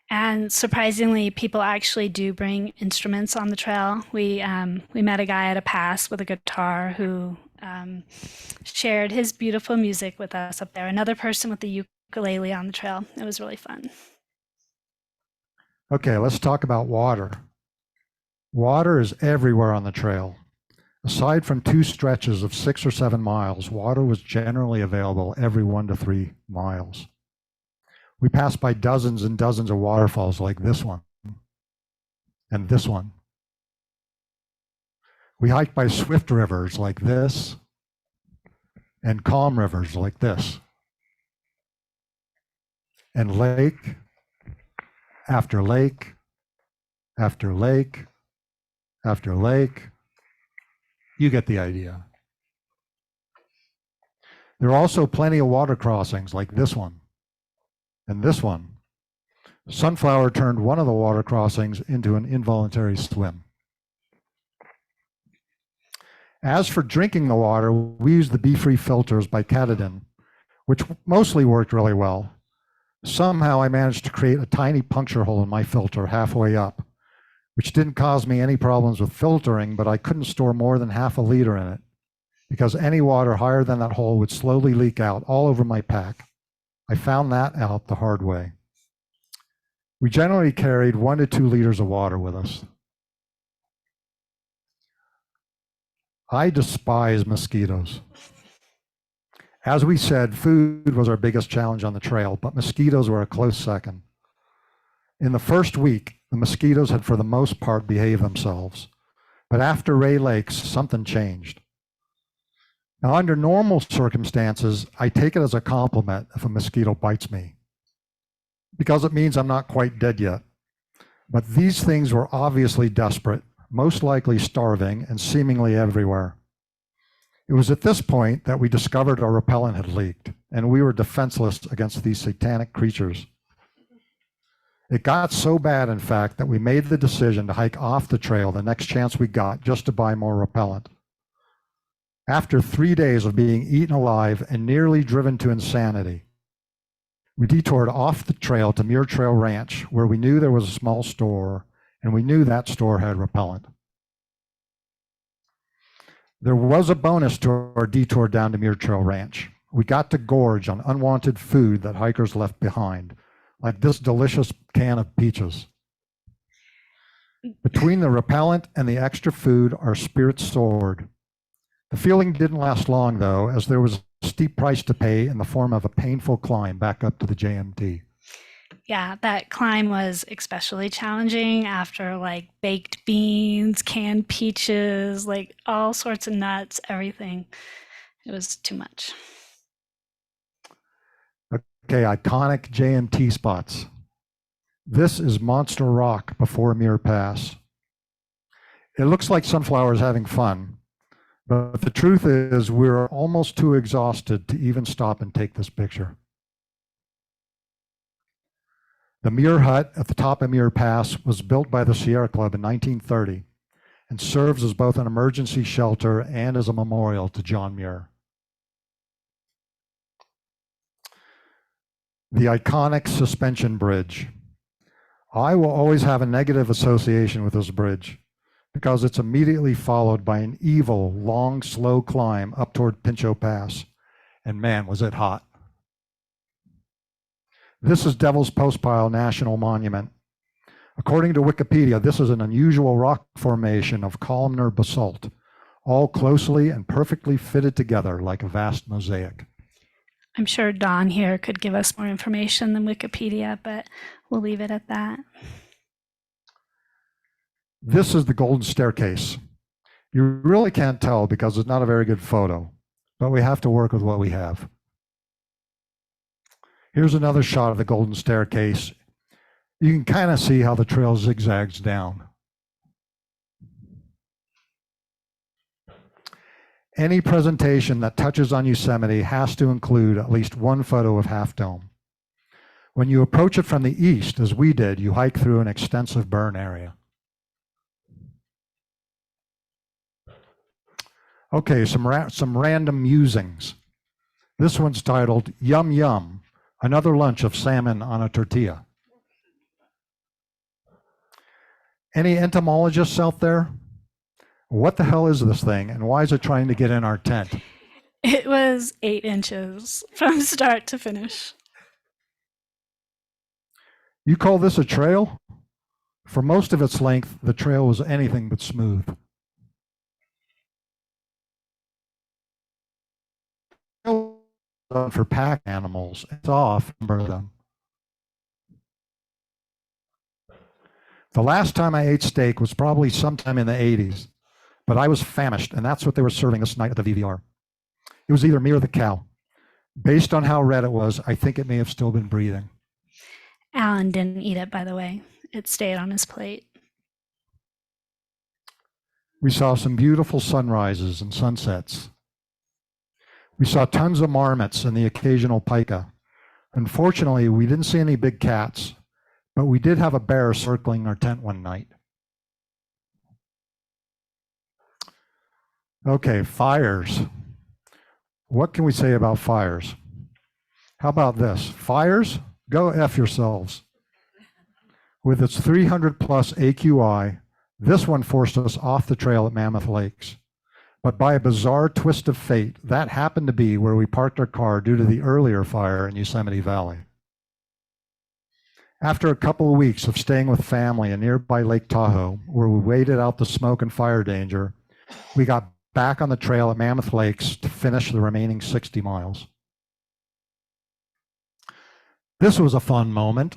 S7: And surprisingly, people actually do bring instruments on the trail. We met a guy at a pass with a guitar who shared his beautiful music with us up there. Another person with the ukulele on the trail. It was really fun.
S6: Okay, let's talk about water. Water is everywhere on the trail. Aside from 2 stretches of 6 or 7 miles, water was generally available every 1 to 3 miles. We passed by dozens and dozens of waterfalls like this one and this one. We hiked by swift rivers like this and calm rivers like this. And lake after lake after lake after lake. You get the idea. There are also plenty of water crossings like this one and this one. Sunflower turned one of the water crossings into an involuntary swim. As for drinking the water, we used the Be Free filters by Katadyn, which mostly worked really well. Somehow I managed to create a tiny puncture hole in my filter halfway up, which didn't cause me any problems with filtering, but I couldn't store more than half a liter in it because any water higher than that hole would slowly leak out all over my pack. I found that out the hard way. We generally carried 1 to 2 liters of water with us. I despise mosquitoes. As we said, food was our biggest challenge on the trail, but mosquitoes were a close second. In the first week, the mosquitoes had for the most part behaved themselves, but after Ray Lakes, something changed. Now, under normal circumstances, I take it as a compliment if a mosquito bites me, because it means I'm not quite dead yet. But these things were obviously desperate, most likely starving, and seemingly everywhere. It was at this point that we discovered our repellent had leaked, and we were defenseless against these satanic creatures. It got so bad, in fact, that we made the decision to hike off the trail the next chance we got just to buy more repellent. After 3 days of being eaten alive and nearly driven to insanity, we detoured off the trail to Muir Trail Ranch, where we knew there was a small store, and we knew that store had repellent. There was a bonus to our detour down to Muir Trail Ranch. We got to gorge on unwanted food that hikers left behind, like this delicious can of peaches. Between the repellent and the extra food, our spirits soared. The feeling didn't last long, though, as there was a steep price to pay in the form of a painful climb back up to the JMT.
S7: Yeah, that climb was especially challenging after like baked beans, canned peaches, like all sorts of nuts, everything. It was too much.
S6: Okay, iconic JMT spots. This is Monster Rock before Muir Pass. It looks like Sunflower is having fun, but the truth is we're almost too exhausted to even stop and take this picture. The Muir Hut at the top of Muir Pass was built by the Sierra Club in 1930 and serves as both an emergency shelter and as a memorial to John Muir. The iconic suspension bridge. I will always have a negative association with this bridge because it's immediately followed by an evil, long, slow climb up toward Pinchot Pass. And man, was it hot. This is Devil's Postpile National Monument. According to Wikipedia, this is an unusual rock formation of columnar basalt, all closely and perfectly fitted together like a vast mosaic.
S7: I'm sure Don here could give us more information than Wikipedia, but we'll leave it at that.
S6: This is the Golden Staircase. You really can't tell because it's not a very good photo, but we have to work with what we have. Here's another shot of the Golden Staircase. You can kind of see how the trail zigzags down. Any presentation that touches on Yosemite has to include at least one photo of Half Dome. When you approach it from the east, as we did, you hike through an extensive burn area. Okay, some random musings. This one's titled Yum Yum, another lunch of salmon on a tortilla. Any entomologists out there? What the hell is this thing, and why is it trying to get in our tent?
S7: It was 8 inches from start to finish.
S6: You call this a trail? For most of its length, the trail was anything but smooth. For pack animals, it's off for them. The last time I ate steak was probably sometime in the 80s, but I was famished, and that's what they were serving this night at the VVR. It was either me or the cow. Based on how red it was, I think it may have still been breathing.
S7: Alan didn't eat it, by the way. It stayed on his plate.
S6: We saw some beautiful sunrises and sunsets. We saw tons of marmots and the occasional pika. Unfortunately, we didn't see any big cats, but we did have a bear circling our tent one night. Okay, fires. What can we say about fires? How about this? Fires, go F yourselves. With its 300 plus AQI, this one forced us off the trail at Mammoth Lakes. But by a bizarre twist of fate, that happened to be where we parked our car due to the earlier fire in Yosemite Valley. After a couple of weeks of staying with family in nearby Lake Tahoe, where we waited out the smoke and fire danger, we got back on the trail at Mammoth Lakes to finish the remaining 60 miles. This was a fun moment.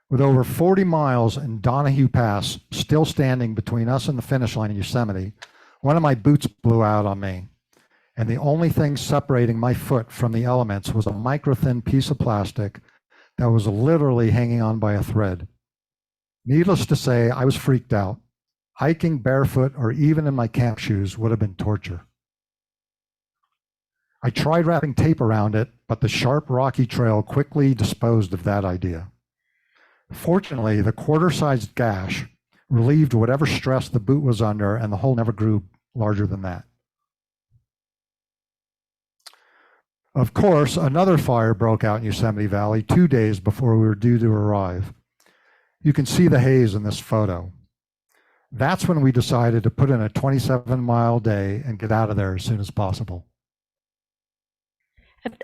S6: With over 40 miles in Donahue Pass still standing between us and the finish line in Yosemite, one of my boots blew out on me, and the only thing separating my foot from the elements was a micro-thin piece of plastic that was literally hanging on by a thread. Needless to say, I was freaked out. Hiking barefoot or even in my camp shoes would have been torture. I tried wrapping tape around it, but the sharp, rocky trail quickly disposed of that idea. Fortunately, the quarter-sized gash relieved whatever stress the boot was under, and the hole never grew larger than that. Of course, another fire broke out in Yosemite Valley 2 days before we were due to arrive. You can see the haze in this photo. That's when we decided to put in a 27-mile day and get out of there as soon as possible.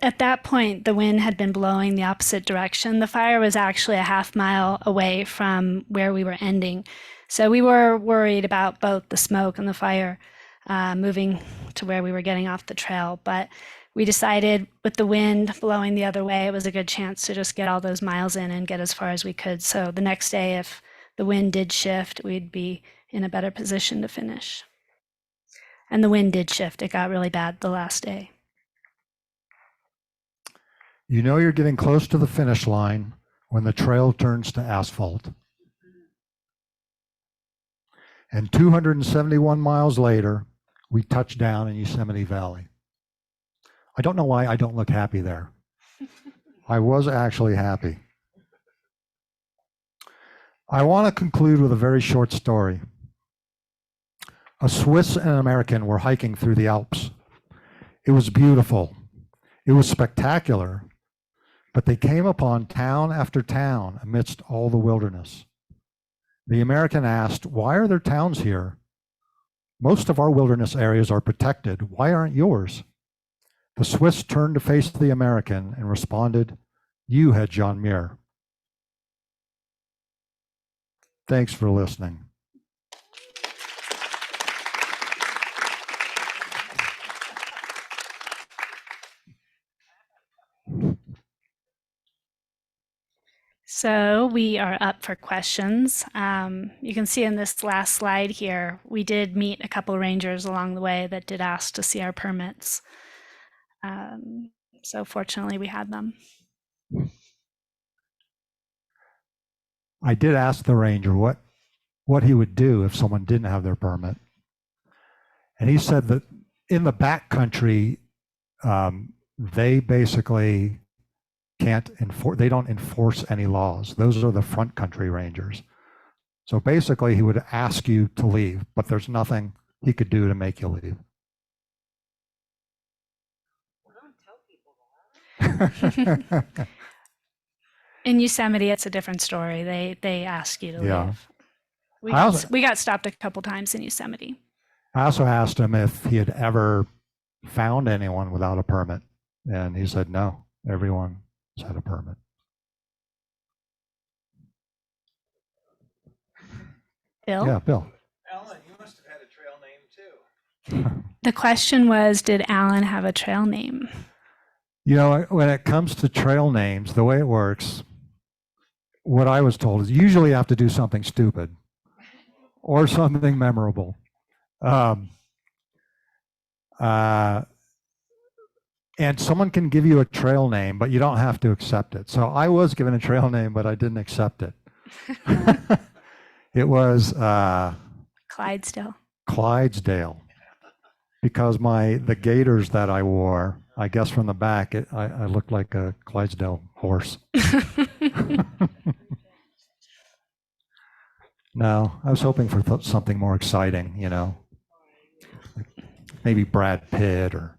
S7: At that point, the wind had been blowing the opposite direction. The fire was actually a half mile away from where we were ending. So we were worried about both the smoke and the fire moving to where we were getting off the trail. But we decided with the wind blowing the other way, it was a good chance to just get all those miles in and get as far as we could. So the next day, if the wind did shift, we'd be in a better position to finish. And the wind did shift. It got really bad the last day.
S6: You know you're getting close to the finish line when the trail turns to asphalt. And 271 miles later, we touch down in Yosemite Valley. I don't know why I don't look happy there. I was actually happy. I want to conclude with a very short story. A Swiss and an American were hiking through the Alps. It was beautiful. It was spectacular. But they came upon town after town amidst all the wilderness. The American asked, "Why are there towns here? Most of our wilderness areas are protected. Why aren't yours?" The Swiss turned to face the American and responded, "You had John Muir." Thanks for listening.
S7: So we are up for questions. You can see in this last slide here, we did meet a couple of rangers along the way that did ask to see our permits. So fortunately we had them.
S6: I did ask the ranger what he would do if someone didn't have their permit. And he said that in the backcountry, they basically they don't enforce any laws. Those are the front country rangers. So basically he would ask you to leave, but there's nothing he could do to make you leave.
S7: In Yosemite, it's a different story. They ask you to leave. We
S6: I also-
S7: we got stopped a couple times in Yosemite.
S6: I also asked him if he had ever found anyone without a permit, and he said no, everyone had a permit.
S7: Bill?
S6: Yeah, Bill.
S2: Alan, you must have had a trail name too.
S7: The question was, did Alan have a trail name?
S6: You know, when it comes to trail names, the way it works, what I was told is usually you have to do something stupid or something memorable. And someone can give you a trail name, but you don't have to accept it. So I was given a trail name, but I didn't accept it. It was
S7: Clydesdale.
S6: Clydesdale, because the gaiters that I wore, I guess from the back, I looked like a Clydesdale horse. No, I was hoping for something more exciting, you know, like maybe Brad Pitt or,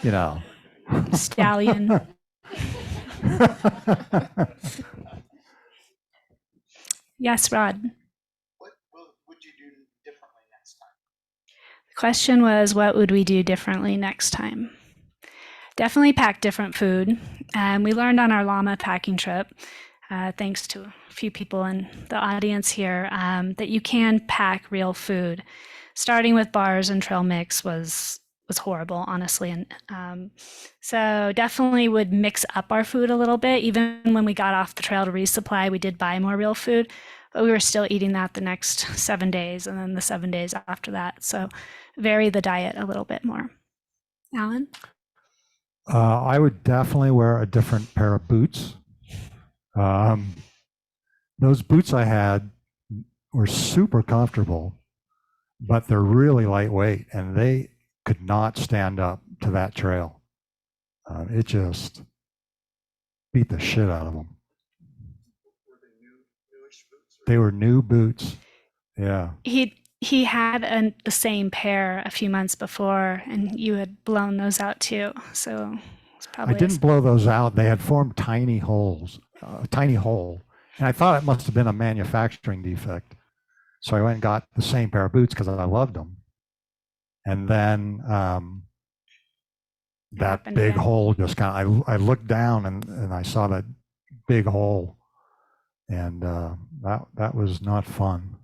S6: you know.
S7: Stallion. Yes, Rod.
S5: What would you do differently next time?
S7: The question was, what would we do differently next time? Definitely pack different food. We learned on our llama packing trip, thanks to a few people in the audience here, that you can pack real food. Starting with bars and trail mix was horrible, honestly. And so definitely would mix up our food a little bit. Even when we got off the trail to resupply, we did buy more real food, but we were still eating that the next 7 days and then the 7 days after that. So vary the diet a little bit more. Alan?
S6: I would definitely wear a different pair of boots. Those boots I had were super comfortable, but they're really lightweight, and they could not stand up to that trail. It just beat the shit out of them.
S5: Were they newish boots?
S6: They were new boots. Yeah.
S7: He had the same pair a few months before, and you had blown those out too. So it's probably
S6: I didn't blow those out. They had formed tiny holes, a tiny hole. And I thought it must have been a manufacturing defect. So I went and got the same pair of boots because I loved them. And then that
S7: happened
S6: big
S7: again.
S6: hole just kind of, I looked down and I saw that big hole. And that was not fun.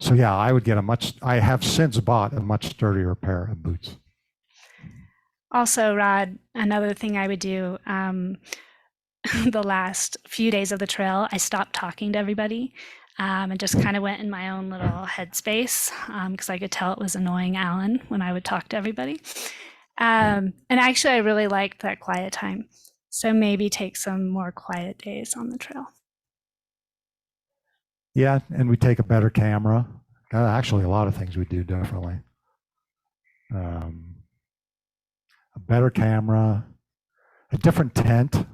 S6: So yeah, I would get I have since bought a much sturdier pair of boots.
S7: Also, Rod, another thing I would do the last few days of the trail, I stopped talking to everybody and just kind of went in my own little headspace because I could tell it was annoying Alan when I would talk to everybody. And actually, I really liked that quiet time. So maybe take some more quiet days on the trail.
S6: Yeah, and we take a better camera. Actually, a lot of things we do differently. A better camera, a different tent.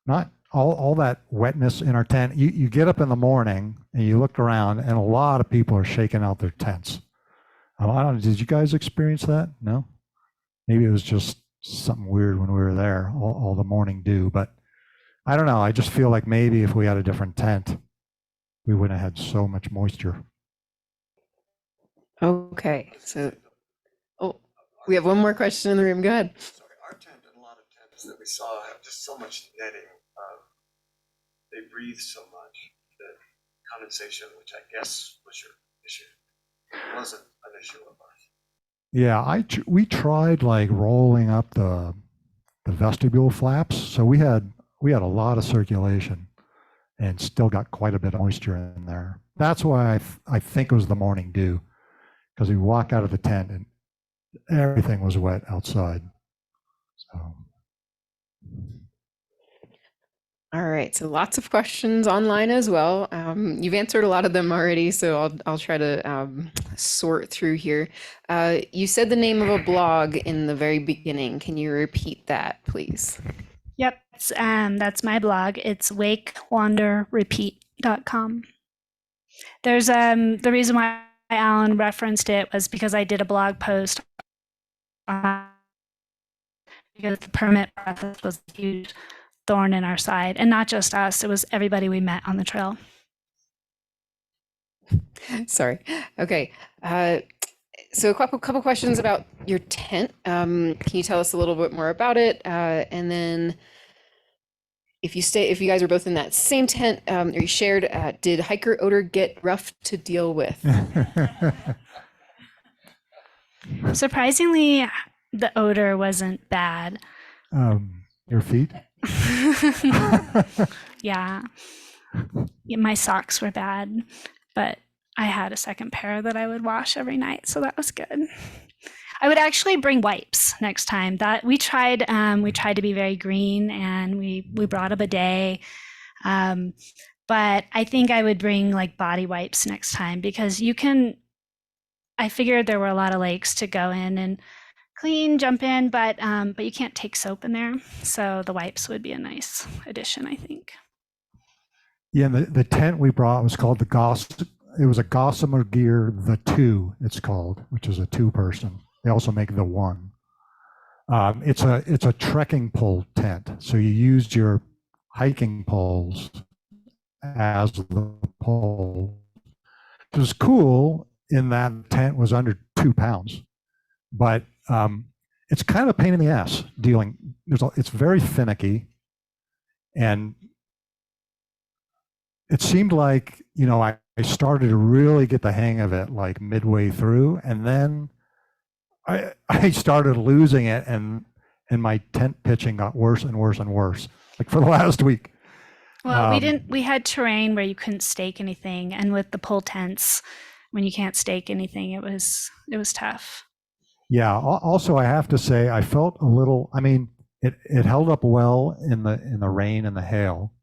S6: Not all that wetness in our tent. You get up in the morning and you look around, and a lot of people are shaking out their tents. I don't know, did you guys experience that? No? Maybe it was just something weird when we were there, all the morning dew. But I don't know. I just feel like maybe if we had a different tent, we wouldn't have had so much moisture.
S1: Okay, so we have one more question in the room. Go ahead.
S8: Sorry, our tent and a lot of tents that we saw have just so much netting. They breathe so much that condensation, which I guess was your issue, wasn't an issue of ours.
S6: Yeah, we tried like rolling up the vestibule flaps, so we had a lot of circulation, and still got quite a bit of moisture in there. That's why I think it was the morning dew, because we walk out of the tent and everything was wet outside. So.
S1: All right, so lots of questions online as well. You've answered a lot of them already, so I'll try to sort through here. You said the name of a blog in the very beginning. Can you repeat that, please?
S7: Yep, that's my blog. It's wakewanderrepeat.com. There's the reason why Alan referenced it was because I did a blog post because the permit process was a huge thorn in our side, and not just us, it was everybody we met on the trail.
S1: Sorry. Okay. So a couple questions about your tent. Can you tell us a little bit more about it? And then if you guys are both in that same tent, or you shared, did hiker odor get rough to deal with?
S7: Surprisingly, the odor wasn't bad.
S6: Your feet?
S7: Yeah. Yeah, my socks were bad, but I had a second pair that I would wash every night, so that was good. I would actually bring wipes next time. That we tried to be very green, and we brought a bidet. But I think I would bring like body wipes next time, because I figured there were a lot of lakes to go in and clean, jump in, but you can't take soap in there. So the wipes would be a nice addition, I think.
S6: Yeah, and the tent we brought was called it was a Gossamer Gear the 2, it's called, which is a 2-person. They also make the 1. It's a trekking pole tent. So you used your hiking poles as the pole. It was cool in that the tent was under 2 pounds, but it's kind of a pain in the ass dealing. It's very finicky, and it seemed like, I started to really get the hang of it like midway through, and then I started losing it, and my tent pitching got worse and worse and worse, like for the last week.
S7: Well, we had terrain where you couldn't stake anything, and with the pole tents, when you can't stake anything, it was tough.
S6: Yeah. Also, I have to say, I felt a little. I mean, it held up well in the rain and the hail,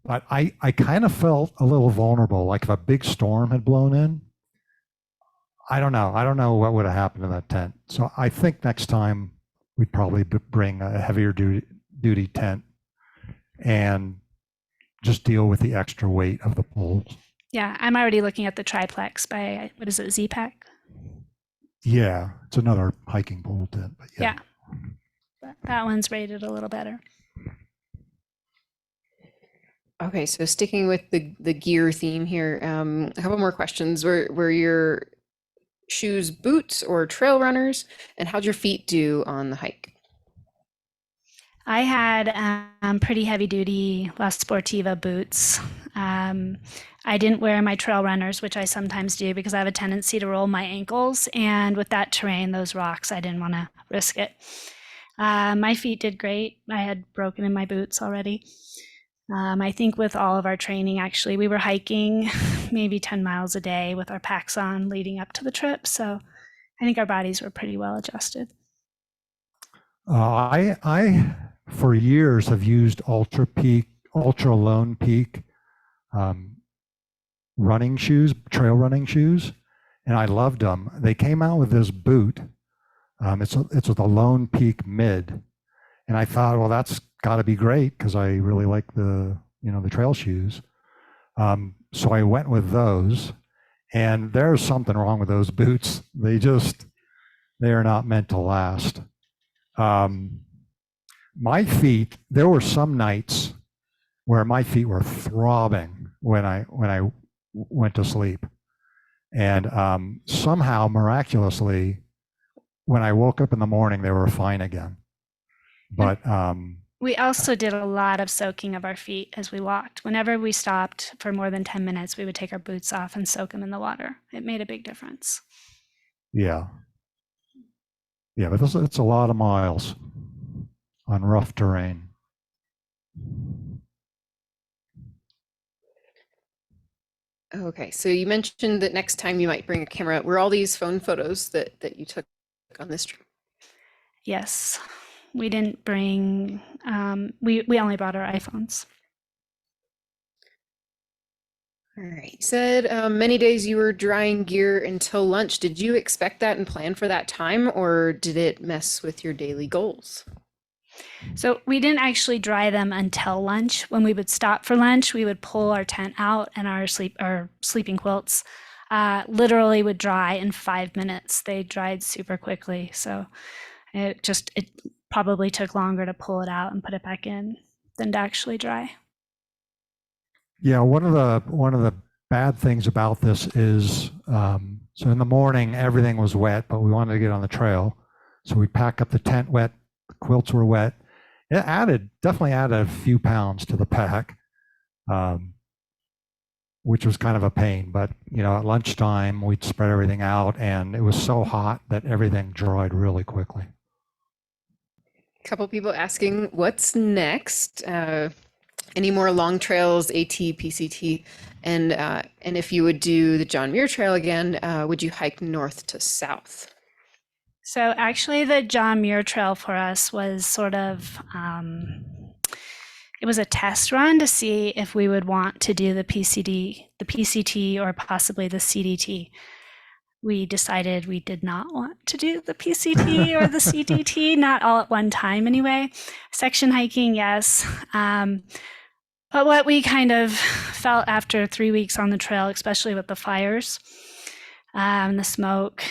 S6: but I kind of felt a little vulnerable. Like if a big storm had blown in, I don't know what would have happened to that tent. So I think next time we'd probably bring a heavier duty tent and just deal with the extra weight of the poles.
S7: Yeah, I'm already looking at the triplex by, what is it, Z-Pack?
S6: Yeah, it's another hiking pole tent. But yeah.
S7: That one's rated a little better.
S1: Okay, so sticking with the gear theme here, a couple more questions. Were your shoes boots or trail runners, and how'd your feet do on the hike?
S7: I had pretty heavy duty La Sportiva boots. I didn't wear my trail runners, which I sometimes do because I have a tendency to roll my ankles, and with that terrain, those rocks, I didn't want to risk it. My feet did great. I had broken in my boots already. I think with all of our training, actually, we were hiking maybe 10 miles a day with our packs on leading up to the trip. So I think our bodies were pretty well adjusted.
S6: I for years have used Ultra Lone Peak running shoes, trail running shoes, and I loved them. They came out with this boot. It's with a Lone Peak mid, and I thought, well, that's got to be great because I really like the trail shoes. So I went with those, and there's something wrong with those boots. They are not meant to last. My feet, there were some nights where my feet were throbbing when I went to sleep, and somehow miraculously, when I woke up in the morning, they were fine again. But
S7: we also did a lot of soaking of our feet as we walked. Whenever we stopped for more than 10 minutes, we would take our boots off and soak them in the water. It made a big difference.
S6: Yeah, but it's a lot of miles on rough terrain.
S1: Okay, so you mentioned that next time you might bring a camera. Were all these phone photos that you took on this trip?
S7: Yes, we didn't bring, we only brought our iPhones.
S1: All right, you said many days you were drying gear until lunch. Did you expect that and plan for that time, or did it mess with your daily goals?
S7: So we didn't actually dry them until lunch. When we would stop for lunch, we would pull our tent out, and our sleeping quilts literally would dry in 5 minutes. They dried super quickly. So it probably took longer to pull it out and put it back in than to actually dry.
S6: Yeah, one of the bad things about this is, so in the morning, everything was wet, but we wanted to get on the trail. So we pack up the tent wet, the quilts were wet. It definitely added a few pounds to the pack, which was kind of a pain. But, at lunchtime, we'd spread everything out, and it was so hot that everything dried really quickly.
S1: A couple people asking what's next. Any more long trails, AT, PCT, and if you would do the John Muir Trail again, would you hike north to south?
S7: So actually, the John Muir Trail for us was sort of, it was a test run to see if we would want to do the PCT, or possibly the CDT. We decided we did not want to do the PCT or the CDT, not all at one time anyway. Section hiking, yes. But what we kind of felt after 3 weeks on the trail, especially with the fires and the smoke,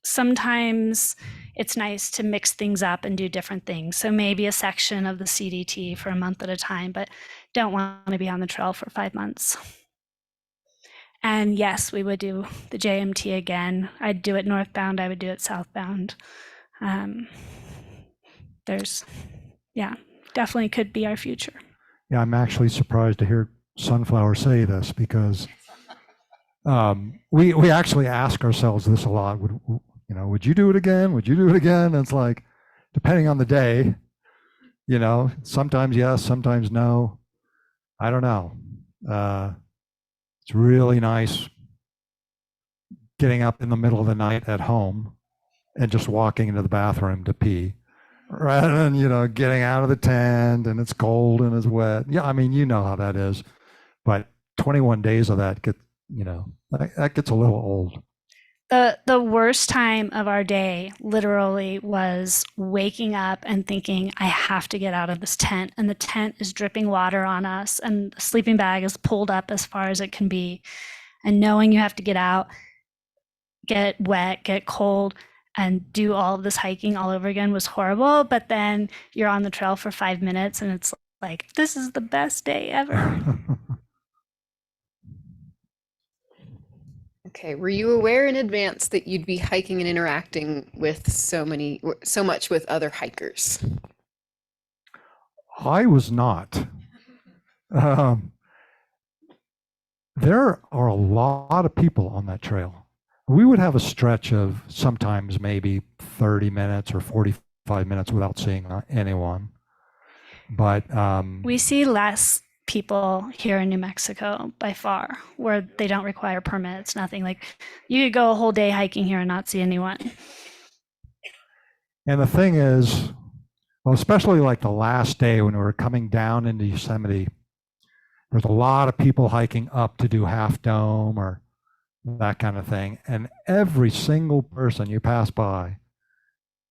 S7: sometimes it's nice to mix things up and do different things. So maybe a section of the CDT for a month at a time, but don't want to be on the trail for 5 months. And yes, we would do the JMT again. I'd do it northbound, I would do it southbound. Definitely could be our future.
S6: Yeah, I'm actually surprised to hear Sunflower say this, because we actually ask ourselves this a lot. Would you do it again? Would you do it again? And it's like, depending on the day, sometimes yes, sometimes no. I don't know. It's really nice getting up in the middle of the night at home and just walking into the bathroom to pee, rather than, getting out of the tent and it's cold and it's wet. Yeah, I mean, how that is. But 21 days of that that gets a little old.
S7: The worst time of our day literally was waking up and thinking, I have to get out of this tent, and the tent is dripping water on us, and the sleeping bag is pulled up as far as it can be, and knowing you have to get out, get wet, get cold, and do all of this hiking all over again was horrible. But then you're on the trail for 5 minutes and it's like, this is the best day ever.
S1: Okay, were you aware in advance that you'd be hiking and interacting with so much with other hikers?
S6: I was not. There are a lot of people on that trail. We would have a stretch of sometimes maybe 30 minutes or 45 minutes without seeing anyone. But
S7: we see less people here in New Mexico by far, where they don't require permits, nothing. Like, you could go a whole day hiking here and not see anyone.
S6: And the thing is, well, especially like the last day when we were coming down into Yosemite, there's a lot of people hiking up to do Half Dome or that kind of thing. And every single person you pass by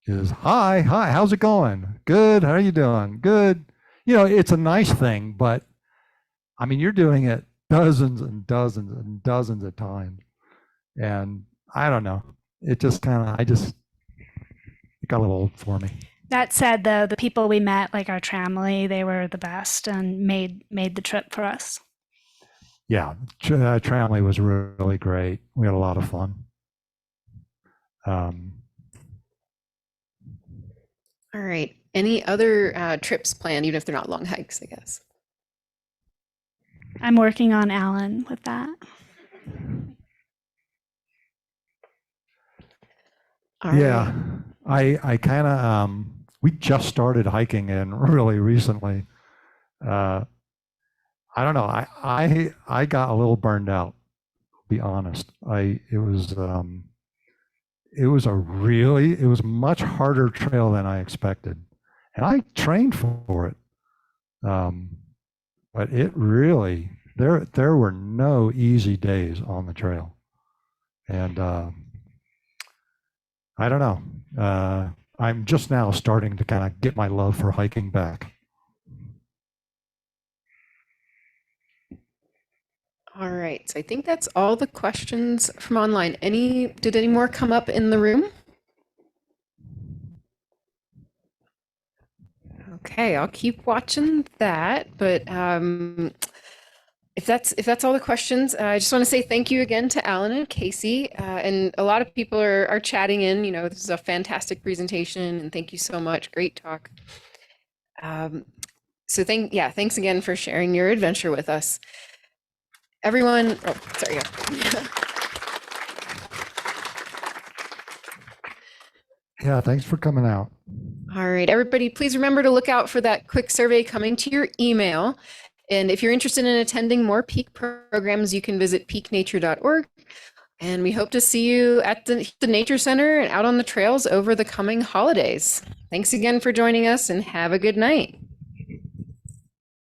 S6: is, hi, how's it going? Good, how are you doing? Good. It's a nice thing, but I mean, you're doing it dozens and dozens and dozens of times. And I don't know. It just it got a little old for me.
S7: That said, though, the people we met, like our tramily, they were the best and made the trip for us.
S6: Yeah, tramily was really great. We had a lot of fun.
S1: All right. Any other trips planned, even if they're not long hikes, I guess?
S7: I'm working on Alan with that.
S6: Yeah, I kind of, we just started hiking in really recently. I don't know. I got a little burned out, to be honest. It was much harder trail than I expected, and I trained for it. But it really, there were no easy days on the trail, and I don't know. I'm just now starting to kind of get my love for hiking back.
S1: All right, so I think that's all the questions from online. Did any more come up in the room? Okay, I'll keep watching that, but if if that's all the questions, I just want to say thank you again to Alan and Casey. And a lot of people are chatting in. You know, this is a fantastic presentation, and thank you so much. Great talk. So thanks again for sharing your adventure with us. Everyone, oh, sorry. Yeah.
S6: Yeah, thanks for coming out.
S1: All right, everybody, please remember to look out for that quick survey coming to your email. And if you're interested in attending more PEEC programs, you can visit peaknature.org. And we hope to see you at the Nature Center and out on the trails over the coming holidays. Thanks again for joining us, and have a good night.